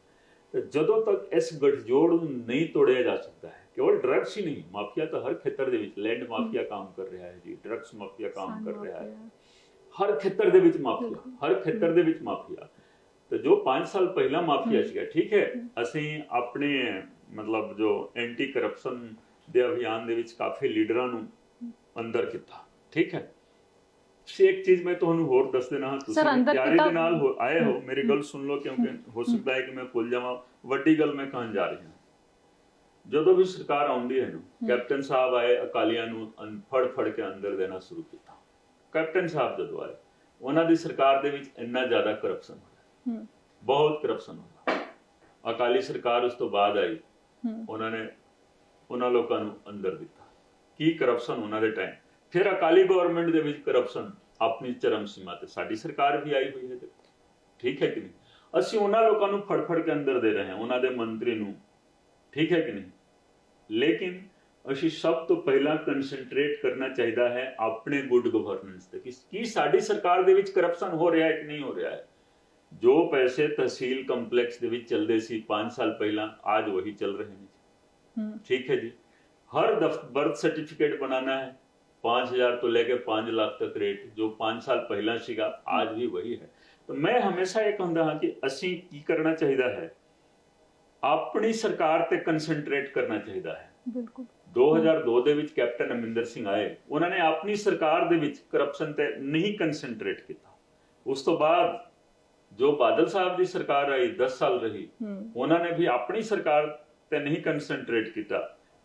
तो जदों तक इस गठजोड़ नहीं तोड़िया जा सकता है, केवल ड्रग्स ही नहीं, माफिया तो हर खेतर दे विच, लैंड माफिया काम कर रहा है जी, ड्रग्स माफिया काम कर रहा है, हर खेतर दे विच माफिया, हर खेतर दे विच माफिया। तो जो 5 साल पहला माफिया सीगा, ठीक है, असीं अपने मतलब जो एंटी करप्शन ਦੇ ਅਭਿਆਨ ਦੇ ਵਿੱਚ ਕਾਫੀ ਲੀਡਰਾਂ ਨੂੰ ਅੰਦਰ ਕੀਤਾ, ਠੀਕ ਹੈ। ਇੱਕ ਚੀਜ਼ ਮੈਂ ਤੁਹਾਨੂੰ ਹੋਰ ਦੱਸ ਦੇਣਾ, ਤੁਸੀਂ ਤਿਆਰੀ ਦੇ ਨਾਲ ਆਏ ਹੋ, ਮੇਰੀ ਗੱਲ ਸੁਣ ਲਓ ਕਿਉਂਕਿ ਹੋ ਸਕਦਾ ਹੈ ਕਿ ਮੈਂ ਭੁੱਲ ਜਾਵਾਂ। ਵੱਡੀ ਗੱਲ ਮੈਂ ਕਹਿਣ ਜਾ ਰਿਹਾ, ਜਦੋਂ ਵੀ ਸਰਕਾਰ ਆਉਂਦੀ ਹੈ ਨਾ, ਕੈਪਟਨ ਸਾਹਿਬ ਆਏ, ਅਕਾਲੀਆਂ ਨੂੰ ਫੜ ਕੇ ਅੰਦਰ ਦੇਣਾ ਸ਼ੁਰੂ ਕੀਤਾ। ਕੈਪਟਨ ਸਾਹਿਬ ਜਦੋਂ ਆਏ, ਉਹਨਾਂ ਦੀ ਸਰਕਾਰ ਦੇ ਵਿੱਚ ਇੰਨਾ ਜ਼ਿਆਦਾ ਕਰਪਸ਼ਨ ਹੋਇਆ, ਬਹੁਤ ਕਰਪਸ਼ਨ ਹੋਇਆ। ਅਕਾਲੀ ਸਰਕਾਰ ਉਸ ਤੋਂ ਬਾਅਦ ਆਈ, ਉਹਨਾਂ ਨੇ ਉਹਨਾਂ ਲੋਕਾਂ ਨੂੰ ਅੰਦਰ ਦਿੱਤਾ। ਕੀ ਕਰਪਸ਼ਨ ਉਹਨਾਂ ਦੇ ਟਾਈਮ। ਫਿਰ ਅਕਾਲੀ ਗਵਰਨਮੈਂਟ ਦੇ ਵਿੱਚ ਕਰਪਸ਼ਨ ਆਪਣੀ ਚਰਮ ਸੀਮਾ ਤੇ, ਸਾਡੀ ਸਰਕਾਰ ਵੀ ਆਈ ਹੋਈ ਹੈ, ਠੀਕ ਹੈ ਕਿ ਨਹੀਂ। ਅਸੀਂ ਉਹਨਾਂ ਲੋਕਾਂ ਨੂੰ ਫੜ ਕੇ ਅੰਦਰ ਦੇ ਰਹੇ ਹਾਂ, ਉਹਨਾਂ ਦੇ ਮੰਤਰੀ ਨੂੰ, ਠੀਕ ਹੈ ਕਿ ਨਹੀਂ। ਲੇਕਿਨ ਅਸੀਂ ਸਭ ਤੋਂ ਪਹਿਲਾਂ ਕੰਸੈਂਟਰੇਟ ਕਰਨਾ ਚਾਹੀਦਾ ਹੈ ਆਪਣੇ ਗੁੱਡ ਗਵਰਨੈਂਸ ਤੇ, ਕਿ ਕੀ ਸਾਡੀ ਸਰਕਾਰ ਦੇ ਵਿੱਚ ਕਰਪਸ਼ਨ ਹੋ ਰਿਹਾ ਹੈ ਕਿ ਨਹੀਂ ਹੋ ਰਿਹਾ ਹੈ। ਜੋ ਪੈਸੇ ਤਹਿਸੀਲ ਕੰਪਲੈਕਸ ਦੇ ਵਿੱਚ ਚੱਲਦੇ ਸੀ 5 ਸਾਲ ਪਹਿਲਾਂ, आज वही चल रहे हैं, ठीक है जी। हर बर्थ सर्टिफिकेट बनाना है 5,000 तो लेके 5 लाख तक रेट, जो 5 साल पहला सीगा आज भी वही है। तो मैं हमेशा ये कहता हाँ कि असीं की करना चाहिए है, अपनी सरकार ते कंसनट्रेट करना चाहिए है। बिल्कुल 2002 ਦੇ ਵਿੱਚ ਕੈਪਟਨ ਅਮਰਿੰਦਰ ਸਿੰਘ ਆਏ, ਉਹਨਾਂ ਨੇ ਆਪਣੀ ਸਰਕਾਰ ਦੇ ਵਿੱਚ ਕਰਪਸ਼ਨ ਤੇ ਨਹੀਂ ਕੰਸਨਟਰੇਟ ਕੀਤਾ। ਉਸ ਤੋਂ ਬਾਅਦ ਜੋ ਬਾਦਲ ਸਾਹਿਬ ਦੀ ਸਰਕਾਰ ਆਈ 10 ਸਾਲ ਰਹੀ, ਉਹਨਾਂ ਨੇ ਵੀ ਆਪਣੀ ਸਰਕਾਰ ਤੇ ਨਹੀਂ ਕੰਸੈਂਟਰੇਟ ਕੀਤਾ।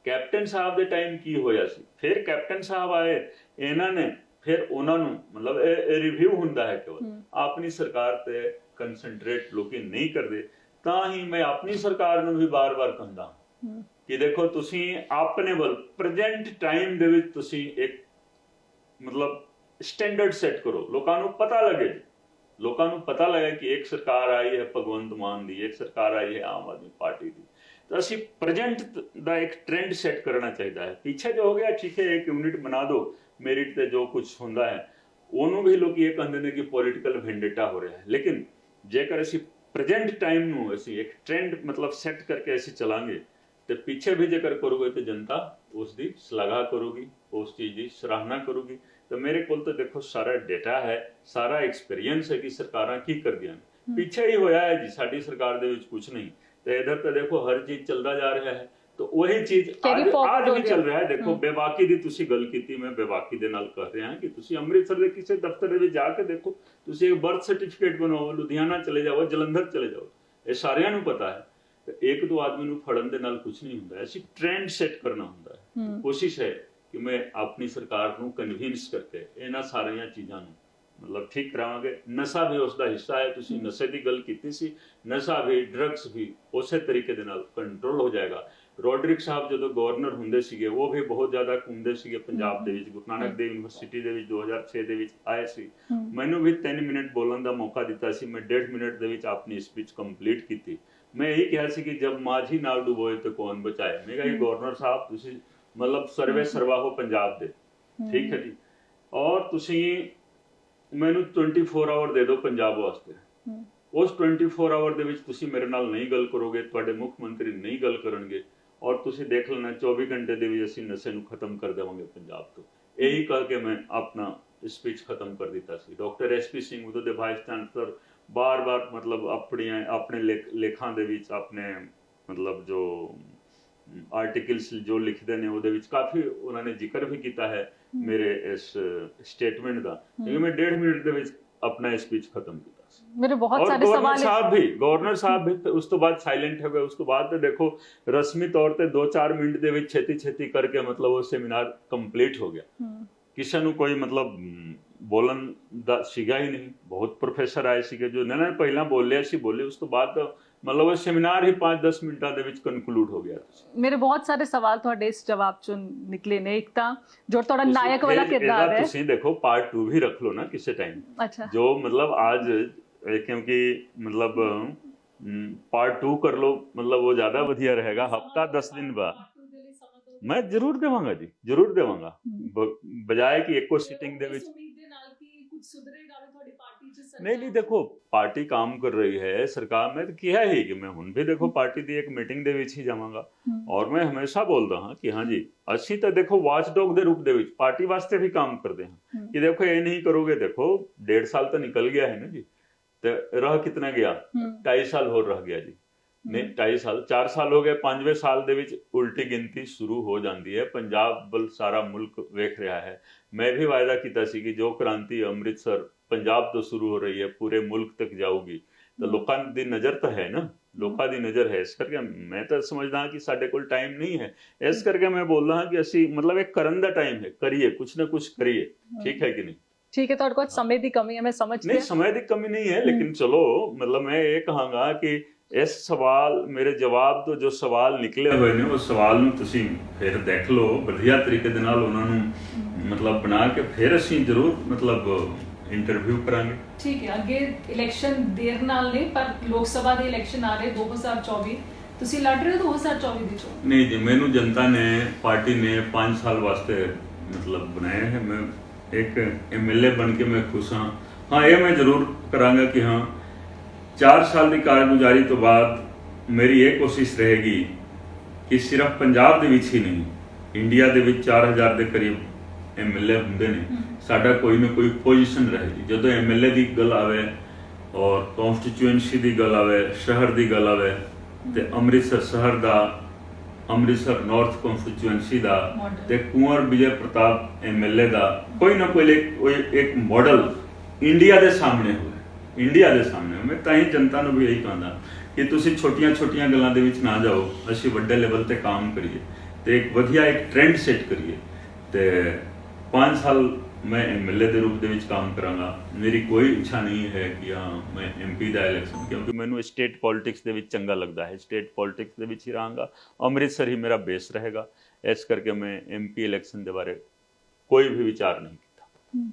ਕੈਪਟਨ ਸਾਹਿਬ ਦੇ ਟਾਈਮ ਕੀ ਹੋਇਆ ਸੀ, ਫਿਰ ਕੈਪਟਨ ਸਾਹਿਬ ਆਏ, ਇਹਨਾਂ ਨੇ ਫਿਰ ਉਹਨਾਂ ਨੂੰ ਮਤਲਬ ਇਹ ਰਿਵਿਊ ਹੁੰਦਾ ਹੈ, ਕੇਵਲ ਆਪਣੀ ਸਰਕਾਰ ਤੇ ਕੰਸੈਂਟਰੇਟ ਲੋਕੀ ਨਹੀਂ ਕਰਦੇ। ਤਾਂ ਹੀ ਮੈਂ ਆਪਣੀ ਸਰਕਾਰ ਨੂੰ ਵੀ ਬਾਰ-ਬਾਰ ਕਹਿੰਦਾ ਕਿ ਦੇਖੋ ਤੁਸੀਂ ਆਪਣੇ ਵੱਲ ਪ੍ਰੈਜ਼ੈਂਟ ਟਾਈਮ ਦੇ ਵਿੱਚ ਤੁਸੀਂ ਇੱਕ ਮਤਲਬ ਸਟੈਂਡਰਡ ਸੈੱਟ ਕਰੋ, ਲੋਕਾਂ ਨੂੰ ਪਤਾ ਲੱਗੇ, ਲੋਕਾਂ ਨੂੰ ਪਤਾ ਲੱਗੇ ਕਿ ਇੱਕ ਸਰਕਾਰ ਆਈ ਹੈ ਭਗਵੰਤ ਮਾਨ ਦੀ, ਇੱਕ ਸਰਕਾਰ ਆਈ ਹੈ ਆਮ ਆਦਮੀ ਪਾਰਟੀ ਦੀ। ਤਾਂ ਅਸੀਂ ਪ੍ਰੈਜ਼ੈਂਟ ਦਾ ਇੱਕ ਟ੍ਰੈਂਡ ਸੈੱਟ ਕਰਨਾ ਚਾਹੀਦਾ ਹੈ। ਪਿੱਛੇ ਜੋ ਹੋ ਗਿਆ ਠੀਕ ਹੈ, ਇੱਕ ਯੂਨਿਟ ਬਣਾ ਦਿਓ, ਮੈਰਿਟ ਤੇ ਜੋ ਕੁਝ ਹੁੰਦਾ ਹੈ ਉਹਨੂੰ ਵੀ ਲੋਕੀ ਇਹ ਕਹਿੰਦੇ ਨੇ ਕਿ ਪੋਲੀਟੀਕਲ ਵੈਂਡੇਟਾ ਹੋ ਰਿਹਾ ਹੈ। ਲੇਕਿਨ ਜੇਕਰ ਅਸੀਂ ਪ੍ਰੈਜ਼ੈਂਟ ਟਾਈਮ ਨੂੰ ਅਸੀਂ ਇੱਕ ਟ੍ਰੈਂਡ ਮਤਲਬ ਸੈੱਟ ਕਰਕੇ ਅਸੀਂ ਚਲਾਂਗੇ ਤੇ ਪਿੱਛੇ ਵੀ ਜੇਕਰ ਕਰੋਗੇ ਤੇ ਜਨਤਾ ਉਸ ਦੀ ਸ਼ਲਾਘਾ ਕਰੂਗੀ, ਉਸ ਚੀਜ਼ ਦੀ ਸਰਾਹਨਾ ਕਰੂਗੀ। ਤਾਂ ਮੇਰੇ ਕੋਲ ਤਾਂ ਦੇਖੋ ਸਾਰਾ ਡੇਟਾ ਹੈ, ਸਾਰਾ ਐਕਸਪੀਰੀਅੰਸ ਹੈ ਕਿ ਸਰਕਾਰਾਂ ਕੀ ਕਰਦੀਆਂ ਨੇ। ਪਿੱਛੇ ਹੀ ਹੋਇਆ ਹੈ ਜੀ, ਸਾਡੀ ਸਰਕਾਰ ਦੇ ਵਿੱਚ ਕੁਝ ਨਹੀਂ, ਤੇ ਇਧਰ ਤਾਂ ਦੇਖੋ ਹਰ ਚੀਜ਼ ਚੱਲਦਾ ਜਾ ਰਿਹਾ ਹੈ। ਤਾਂ ਉਹੀ ਚੀਜ਼ ਅੱਜ ਵੀ ਚੱਲ ਰਿਹਾ ਹੈ। ਦੇਖੋ ਬੇਬਾਕੀ ਦੀ ਤੁਸੀਂ ਗੱਲ ਕੀਤੀ, ਮੈਂ ਬੇਬਾਕੀ ਦੇ ਨਾਲ ਕਹਿ ਰਿਹਾ ਕਿ ਤੁਸੀਂ ਅੰਮ੍ਰਿਤਸਰ ਦੇ ਕਿਸੇ ਦਫ਼ਤਰ ਦੇ ਵਿੱਚ ਜਾ ਕੇ ਦੇਖੋ, ਤੁਸੀਂ ਇੱਕ ਬਰਥ ਸਰਟੀਫਿਕੇਟ ਬਣਾਓ, ਲੁਧਿਆਣਾ ਚਲੇ ਜਾਓ, ਜਲੰਧਰ ਚਲੇ ਜਾਓ, ਇਹ ਸਾਰਿਆਂ ਨੂੰ ਪਤਾ ਹੈ। ਤੇ ਇੱਕ ਦੋ ਆਦਮੀ ਨੂੰ ਫੜਨ ਦੇ ਨਾਲ ਕੁਝ ਨਹੀਂ ਹੁੰਦਾ, ਅਸੀਂ ਟ੍ਰੈਂਡ ਸੈੱਟ ਕਰਨਾ ਹੁੰਦਾ ਹੈ। ਕੋਸ਼ਿਸ਼ ਹੈ ਕਿ ਮੈਂ ਆਪਣੀ ਸਰਕਾਰ ਨੂੰ ਕਨਵਿੰਸ ਕਰਕੇ ਇਹਨਾਂ ਸਾਰੀਆਂ ਚੀਜ਼ਾਂ ਨੂੰ ਮਤਲਬ ਠੀਕ ਕਰਾਵਾਂਗੇ। ਨਸ਼ਾ ਵੀ ਉਸ ਦਾ ਹਿੱਸਾ ਹੈ, ਤੁਸੀਂ ਨਸ਼ੇ ਦੀ ਗੱਲ ਕੀਤੀ ਸੀ, ਨਸ਼ਾ ਵੀ ਡਰੱਗਸ ਵੀ ਉਸੇ ਤਰੀਕੇ ਦੇ ਨਾਲ ਕੰਟਰੋਲ ਹੋ ਜਾਏਗਾ। ਰੋਡਰਿਕ ਸਾਹਿਬ ਜਦੋਂ ਗਵਰਨਰ ਹੁੰਦੇ ਸੀਗੇ ਉਹ ਵੀ ਬਹੁਤ ਜ਼ਿਆਦਾ ਘੁੰਮਦੇ ਸੀਗੇ ਪੰਜਾਬ ਦੇ ਵਿੱਚ, ਗੁਰੂ ਨਾਨਕ ਦੇਵ ਯੂਨੀਵਰਸਿਟੀ ਦੇ ਵਿੱਚ 2006 ਦੇ ਵਿੱਚ ਆਏ ਸੀ। ਮੈਨੂੰ ਵੀ 3 ਮਿੰਟ ਬੋਲਣ ਦਾ ਮੌਕਾ ਦਿੱਤਾ ਸੀ, ਮੈਂ 1.5 ਮਿੰਟ ਦੇ ਵਿੱਚ ਆਪਣੀ ਸਪੀਚ ਕੰਪਲੀਟ ਕੀਤੀ। ਮੈਂ ਇਹੀ ਕਿਹਾ ਸੀ ਕਿ ਜਬ माझी ਨਾਲ ਡੁਬੋਏ ਤੇ ਕੌਣ ਬਚਾਏ। ਮੈਂ ਕਿਹਾ ਗਵਰਨਰ ਸਾਹਿਬ ਤੁਸੀਂ ਮਤਲਬ ਸਰਵੇ ਸਰਵਾ ਹੋ ਪੰਜਾਬ ਦੇ, ਠੀਕ ਹੈ ਜੀ, ਔਰ ਤੁਸੀਂ ਮੈਨੂੰ 24 ਆਵਰ ਦੇ ਦਿਓ ਪੰਜਾਬ ਵਾਸਤੇ। ਉਸ 24 ਆਵਰ ਦੇ ਵਿੱਚ ਤੁਸੀਂ ਮੇਰੇ ਨਾਲ ਨਹੀਂ ਗੱਲ ਕਰੋਗੇ, ਤੁਹਾਡੇ ਮੁੱਖ ਮੰਤਰੀ ਨਹੀਂ ਗੱਲ ਕਰਨਗੇ, ਔਰ ਤੁਸੀਂ ਦੇਖ ਲੈਣਾ 24 ਘੰਟੇ ਦੇ ਵਿੱਚ ਅਸੀਂ ਨਸ਼ੇ ਨੂੰ ਖਤਮ ਕਰ ਦੇਵਾਂਗੇ ਪੰਜਾਬ ਤੋਂ। ਇਹੀ ਕਰਕੇ ਮੈਂ ਆਪਣਾ ਸਪੀਚ ਖਤਮ ਕਰ ਦਿੱਤਾ ਸੀ। ਡਾਕਟਰ SP ਸਿੰਘ ਉਦੋਂ ਦੇ ਵਾਈਸ ਚਾਂਸਲਰ ਬਾਰ-ਬਾਰ ਮਤਲਬ ਆਪਣੇ ਲੇਖਾਂ ਦੇ ਵਿੱਚ ਆਪਣੇ ਮਤਲਬ ਜੋ ਆਰਟੀਕਲਸ ਜੋ ਲਿਖਦੇ ਨੇ ਉਹਦੇ ਵਿੱਚ ਕਾਫੀ ਉਹਨਾਂ ਨੇ ਜ਼ਿਕਰ ਵੀ ਕੀਤਾ ਹੈ ਮੇਰੇ ਇਸ ਸਟੇਟਮੈਂਟ ਦਾ, ਕਿਉਂਕਿ ਮੈਂ 1.5 ਮਿੰਟ ਦੇ ਵਿੱਚ ਆਪਣਾ ਸਪੀਚ ਖਤਮ ਕੀਤਾ ਸੀ। ਮੇਰੇ ਬਹੁਤ ਸਾਰੇ ਸਵਾਲ ਗਵਰਨਰ ਸਾਹਿਬ ਵੀ ਉਸ ਤੋਂ ਬਾਅਦ ਸਾਇਲੈਂਟ ਹੋ ਗਏ। ਉਸ ਤੋਂ ਬਾਅਦ ਤੇ ਦੇਖੋ ਰਸਮੀ ਤੌਰ ਤੇ 2-4 ਮਿੰਟ ਦੇ ਵਿੱਚ ਛੇਤੀ ਕਰਕੇ ਮਤਲਬ ਉਹ ਸੈਮੀਨਾਰ ਕੰਪਲੀਟ ਹੋ ਗਿਆ। ਕਿਸੇ ਨੂੰ ਕੋਈ ਮਤਲਬ ਬੋਲਣ ਦਾ ਸੀਗਾ ਹੀ ਨਹੀਂ। ਬਹੁਤ ਪ੍ਰੋਫੈਸਰ ਆਏ ਸੀਗੇ ਜੋ ਇਹਨਾਂ ਨੇ ਪਹਿਲਾਂ ਬੋਲਿਆ ਸੀ, ਬੋਲੇ, ਉਸ ਤੋਂ ਬਾਅਦ ਮਤਲਬ ਉਹ ਸੈਮੀਨਾਰ ਹੀ 5-10 ਮਿੰਟਾਂ ਦੇ ਵਿੱਚ ਕਨਕਲੂਡ ਹੋ ਗਿਆ। ਮੇਰੇ ਬਹੁਤ ਸਾਰੇ ਸਵਾਲ ਤੁਹਾਡੇ ਇਸ ਜਵਾਬ ਚੋਂ ਨਿਕਲੇ ਨੇ। ਇੱਕ ਤਾਂ ਜੋ ਤੁਹਾਡਾ ਨਾਇਕ ਵਾਲਾ ਕਿਰਦਾਰ ਹੈ, ਤੁਸੀਂ ਦੇਖੋ ਪਾਰਟ 2 ਵੀ ਰੱਖ ਲਓ ਨਾ ਕਿਸੇ ਟਾਈਮ। ਅੱਛਾ, ਜੋ मतलब आज क्योंकि मतलब पार्ट 2 कर लो, मतलब वो ज्यादा ਵਧੀਆ ਰਹੇਗਾ। हफ्ता 10 दिन बाद मैं जरूर देवांगा जी, जरूर देवांगा, बजाय कि एको सिटिंग ਦੇ ਵਿੱਚ नहीं देखो पार्टी काम कर रही है सरकार ने तो किया ही कि मैं ਹੁਣ भी देखो पार्टी ਦੀ ਇੱਕ ਮੀਟਿੰਗ ਦੇ ਵਿੱਚ ਹੀ ਜਾਵਾਂਗਾ। ਔਰ ਮੈਂ ਹਮੇਸ਼ਾ ਬੋਲਦਾ ਹਾਂ ਕਿ ਹਾਂ ਜੀ ਅਸੀਂ ਤਾਂ ਦੇਖੋ ਵਾਚਡੌਗ ਦੇ ਰੂਪ ਦੇ ਵਿੱਚ ਪਾਰਟੀ ਵਾਸਤੇ ਵੀ ਕੰਮ ਕਰਦੇ ਹਾਂ ਕਿ ਦੇਖੋ ਇਹ ਨਹੀਂ ਕਰੋਗੇ। ਦੇਖੋ 1.5 ਸਾਲ ਤਾਂ ਨਿਕਲ ਗਿਆ ਹੈ ਨਾ ਜੀ, ਤੇ ਰह ਕਿਤਨਾ ਗਿਆ, 2.5 ਸਾਲ ਹੋਰ ਰਹਿ ਗਿਆ ਜੀ। ਨਹੀਂ 2.5 ਸਾਲ 4 ਸਾਲ ਹੋ ਗਏ। 5ਵੇਂ ਸਾਲ ਦੇ ਵਿੱਚ ਉਲਟੀ ਗਿਣਤੀ ਸ਼ੁਰੂ ਹੋ ਜਾਂਦੀ ਹੈ। ਪੰਜਾਬ ਵੱਲ ਸਾਰਾ ਮੁਲਕ ਵੇਖ ਰਿਹਾ ਹੈ। ਮੈਂ ਵੀ ਵਾਅਦਾ ਕੀਤਾ ਸੀ ਕਿ ਜੋ ਕ੍ਰਾਂਤੀ ਅੰਮ੍ਰਿਤਸਰ ਪੰਜਾਬ ਤੋਂ ਸ਼ੁਰੂ ਹੋ ਰਹੀ ਹੈ ਪੂਰੇ ਮੁਲਕ ਤੱਕ ਜਾਊਗੀ। ਤਾਂ ਲੋਕਾਂ ਦੀ ਨਜ਼ਰ ਤਾਂ ਹੈ ਨਾ, ਲੋਕਾਂ ਦੀ ਨਜ਼ਰ ਹੈ। ਇਸ ਕਰਕੇ ਮੈਂ ਤਾਂ ਸਮਝਦਾ ਹਾਂ ਕਿ ਸਾਡੇ ਕੋਲ ਟਾਈਮ ਨਹੀਂ ਹੈ। ਇਸ ਕਰਕੇ ਮੈਂ ਬੋਲਦਾ ਹਾਂ ਕਿ ਅਸੀਂ ਮਤਲਬ ਇੱਕ ਕਰਨ ਦਾ ਟਾਈਮ ਹੈ, ਕਰੀਏ ਕੁਛ ਨਾ ਕੁਛ ਕਰੀਏ। ਠੀਕ ਹੈ ਕਿ ਨਹੀਂ? ठीक है, ਤੁਹਾਡੇ ਕੋਲ ਸਮੇਂ ਦੀ ਕਮੀ ਹੈ, ਮੈਂ ਸਮਝਦੀ ਹਾਂ। ਨਹੀਂ ਸਮੇਂ ਦੀ ਕਮੀ ਨਹੀਂ ਹੈ, ਲੇਕਿਨ ਚਲੋ ਮਤਲਬ ਮੈਂ ਇਹ ਕਹਾਂਗਾ ਕਿ ਇਸ ਸਵਾਲ ਮੇਰੇ ਜਵਾਬ ਤੋਂ ਜੋ ਸਵਾਲ ਨਿਕਲੇ ਹੋਏ ਨੇ ਉਹ ਸਵਾਲ ਨੂੰ ਤੁਸੀਂ ਫਿਰ ਦੇਖ ਲਓ ਵਧੀਆ ਤਰੀਕੇ ਦੇ ਨਾਲ, ਉਹਨਾਂ ਨੂੰ ਮਤਲਬ ਬਣਾ ਕੇ ਫਿਰ ਅਸੀਂ ਜ਼ਰੂਰ ਮਤਲਬ ਇੰਟਰਵਿਊ ਕਰਾਂਗੇ। ਠੀਕ ਹੈ, ਅੱਗੇ ਇਲੈਕਸ਼ਨ ਦੇਰ ਨਾਲ ਨਹੀਂ ਪਰ ਲੋਕ ਸਭਾ ਦੇ ਇਲੈਕਸ਼ਨ ਆ ਰਹੇ 2024, ਤੁਸੀਂ ਲੜ ਰਹੇ ਹੋ 2024 ਦੀ ਚੋਣ? ਨਹੀਂ ਜੀ, ਮੈਨੂੰ ਜਨਤਾ ਨੇ ਪਾਰਟੀ ਨੇ 5 ਸਾਲ ਵਾਸਤੇ ਮਤਲਬ ਬਣਾਇਆ ਹੈ। ਮੈਂ ਇੱਕ MLA ਬਣ ਕੇ ਮੈਂ ਖੁਸ਼ ਹਾਂ। ਹਾਂ ਇਹ ਮੈਂ ਜ਼ਰੂਰ ਕਰਾਂਗਾ ਕਿ ਹਾਂ 4 ਸਾਲ ਦੀ ਕਾਰਗੁਜ਼ਾਰੀ ਤੋਂ ਬਾਅਦ ਮੇਰੀ ਇਹ ਕੋਸ਼ਿਸ਼ ਰਹੇਗੀ ਕਿ ਸਿਰਫ ਪੰਜਾਬ ਦੇ ਵਿੱਚ ਹੀ ਨਹੀਂ, ਇੰਡੀਆ ਦੇ ਵਿੱਚ 4000 ਦੇ ਕਰੀਬ MLA ਹੁੰਦੇ ਨੇ। ਸਾਡਾ ਕੋਈ ਨਾ ਕੋਈ ਪੋਜੀਸ਼ਨ ਰਹੇਗੀ। ਜਦੋਂ MLA ਦੀ ਗੱਲ ਆਵੇ ਔਰ ਕਨਸਟੀਚੁਐਂਸੀ ਦੀ ਗੱਲ ਆਵੇ, ਸ਼ਹਿਰ ਦੀ ਗੱਲ ਆਵੇ, ਤੇ ਅੰਮ੍ਰਿਤਸਰ ਸ਼ਹਿਰ ਦਾ, ਅੰਮ੍ਰਿਤਸਰ ਨਾਰਥ ਕਨਸਟੀਚੁਐਂਸੀ ਦਾ ਤੇ ਕੁੰਵਰ ਵਿਜੇ ਪ੍ਰਤਾਪ MLA ਦਾ ਕੋਈ ਨਾ ਕੋਈ ਇੱਕ ਮਾਡਲ ਇੰਡੀਆ ਦੇ ਸਾਹਮਣੇ ਹੋਵੇ, ਇੰਡੀਆ ਦੇ ਸਾਹਮਣੇ। ਮੈਂ ਤਾਂ ਹੀ ਜਨਤਾ ਨੂੰ ਵੀ ਇਹੀ ਕਹਿੰਦਾ ਕਿ ਤੁਸੀਂ ਛੋਟੀਆਂ ਗੱਲਾਂ ਦੇ ਵਿੱਚ ਨਾ ਜਾਓ, ਅਸੀਂ ਵੱਡੇ ਲੈਵਲ ਤੇ ਕੰਮ ਕਰੀਏ ਤੇ ਇੱਕ ਵਧੀਆ ਇੱਕ ਟ੍ਰੈਂਡ ਸੈੱਟ ਕਰੀਏ। ਤੇ 5 ਸਾਲ ਮੈਂ ਐਮਐਲਏ ਦੇ ਰੂਪ ਦੇ ਵਿੱਚ ਕੰਮ ਕਰਾਂਗਾ। ਮੇਰੀ ਕੋਈ ਇੱਛਾ ਨਹੀਂ ਹੈ ਕਿ ਮੈਂ ਐਮਪੀ ਦਾ ਇਲੈਕਸ਼ਨ, ਕਿਉਂਕਿ ਮੈਨੂੰ ਸਟੇਟ ਪੋਲਿਟਿਕਸ ਦੇ ਵਿੱਚ ਚੰਗਾ ਲੱਗਦਾ ਹੈ। ਸਟੇਟ ਪੋਲਿਟਿਕਸ ਦੇ ਵਿੱਚ ਹੀ ਰਹਾਂਗਾ। ਅੰਮ੍ਰਿਤਸਰ ਹੀ ਮੇਰਾ ਬੇਸ ਰਹੇਗਾ। ਇਸ ਕਰਕੇ ਮੈਂ ਐਮਪੀ ਇਲੈਕਸ਼ਨ ਦੇ ਬਾਰੇ ਕੋਈ ਵੀ ਵਿਚਾਰ ਨਹੀਂ ਕੀਤਾ।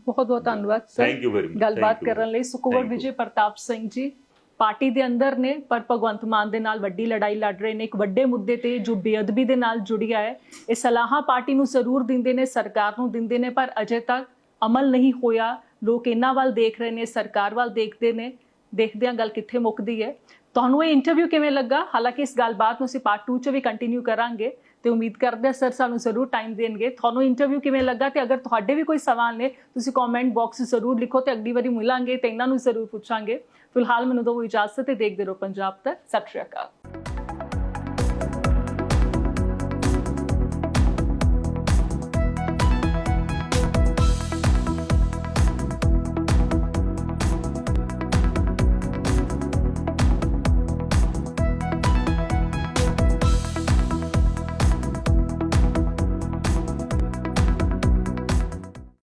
ਬਹੁਤ ਬਹੁਤ ਧੰਨਵਾਦ sir, thank you very much ਗੱਲਬਾਤ ਕਰਨ ਲਈ। ਕੁੰਵਰ ਵਿਜੇ ਪ੍ਰਤਾਪ ਸਿੰਘ ਜੀ ਪਾਰਟੀ ਦੇ ਅੰਦਰ ਨੇ, ਪਰ ਭਗਵੰਤ ਮਾਨ ਦੇ ਨਾਲ ਵੱਡੀ ਲੜਾਈ ਲੜ ਰਹੇ ਨੇ ਇੱਕ ਵੱਡੇ ਮੁੱਦੇ ਤੇ ਜੋ ਬੇਅਦਬੀ ਦੇ ਨਾਲ ਜੁੜਿਆ ਹੈ। ਇਹ ਸਲਾਹਾਂ ਪਾਰਟੀ ਨੂੰ ਜ਼ਰੂਰ ਦਿੰਦੇ ਨੇ, ਸਰਕਾਰ ਨੂੰ ਦਿੰਦੇ ਨੇ, ਪਰ ਅਜੇ ਤੱਕ ਅਮਲ ਨਹੀਂ ਹੋਇਆ। ਲੋਕ ਇਹਨਾਂ ਵੱਲ ਦੇਖ ਰਹੇ ਨੇ, ਸਰਕਾਰ ਵੱਲ ਦੇਖਦੇ ਨੇ। ਦੇਖਦੇ ਹਾਂ ਗੱਲ ਕਿੱਥੇ ਮੁੱਕਦੀ ਹੈ। ਤੁਹਾਨੂੰ ਇਹ ਇੰਟਰਵਿਊ ਕਿਵੇਂ ਲੱਗਾ? ਹਾਲਾਂਕਿ ਇਸ ਗੱਲਬਾਤ ਨੂੰ ਅਸੀਂ ਪਾਰਟ 2 'ਚ ਵੀ ਕੰਟੀਨਿਊ ਕਰਾਂਗੇ ਤੇ ਉਮੀਦ ਕਰਦੇ ਹਾਂ ਸਰ ਸਾਨੂੰ ਜ਼ਰੂਰ ਟਾਈਮ ਦੇਣਗੇ। ਤੁਹਾਨੂੰ ਇੰਟਰਵਿਊ ਕਿਵੇਂ ਲੱਗਾ ਤੇ ਅਗਰ ਤੁਹਾਡੇ ਵੀ ਕੋਈ ਸਵਾਲ ਨੇ ਤੁਸੀਂ ਕਮੈਂਟ ਬਾਕਸ 'ਚ ਜ਼ਰੂਰ ਲਿਖੋ ਤੇ ਅਗਲੀ ਵਾਰੀ ਮਿਲਾਂਗੇ ਤੇ ਇਹਨਾਂ ਨੂੰ ਜ਼ਰੂਰ ਪੁੱਛਾਂਗੇ। ਫਿਲਹਾਲ ਮੈਨੂੰ ਦਿਓ ਇਜਾਜ਼ਤ ਤੇ ਦੇਖਦੇ ਰਹੋ ਪੰਜਾਬ ਤੱਕ। ਸਤਿ ਸ਼੍ਰੀ ਅਕਾਲ।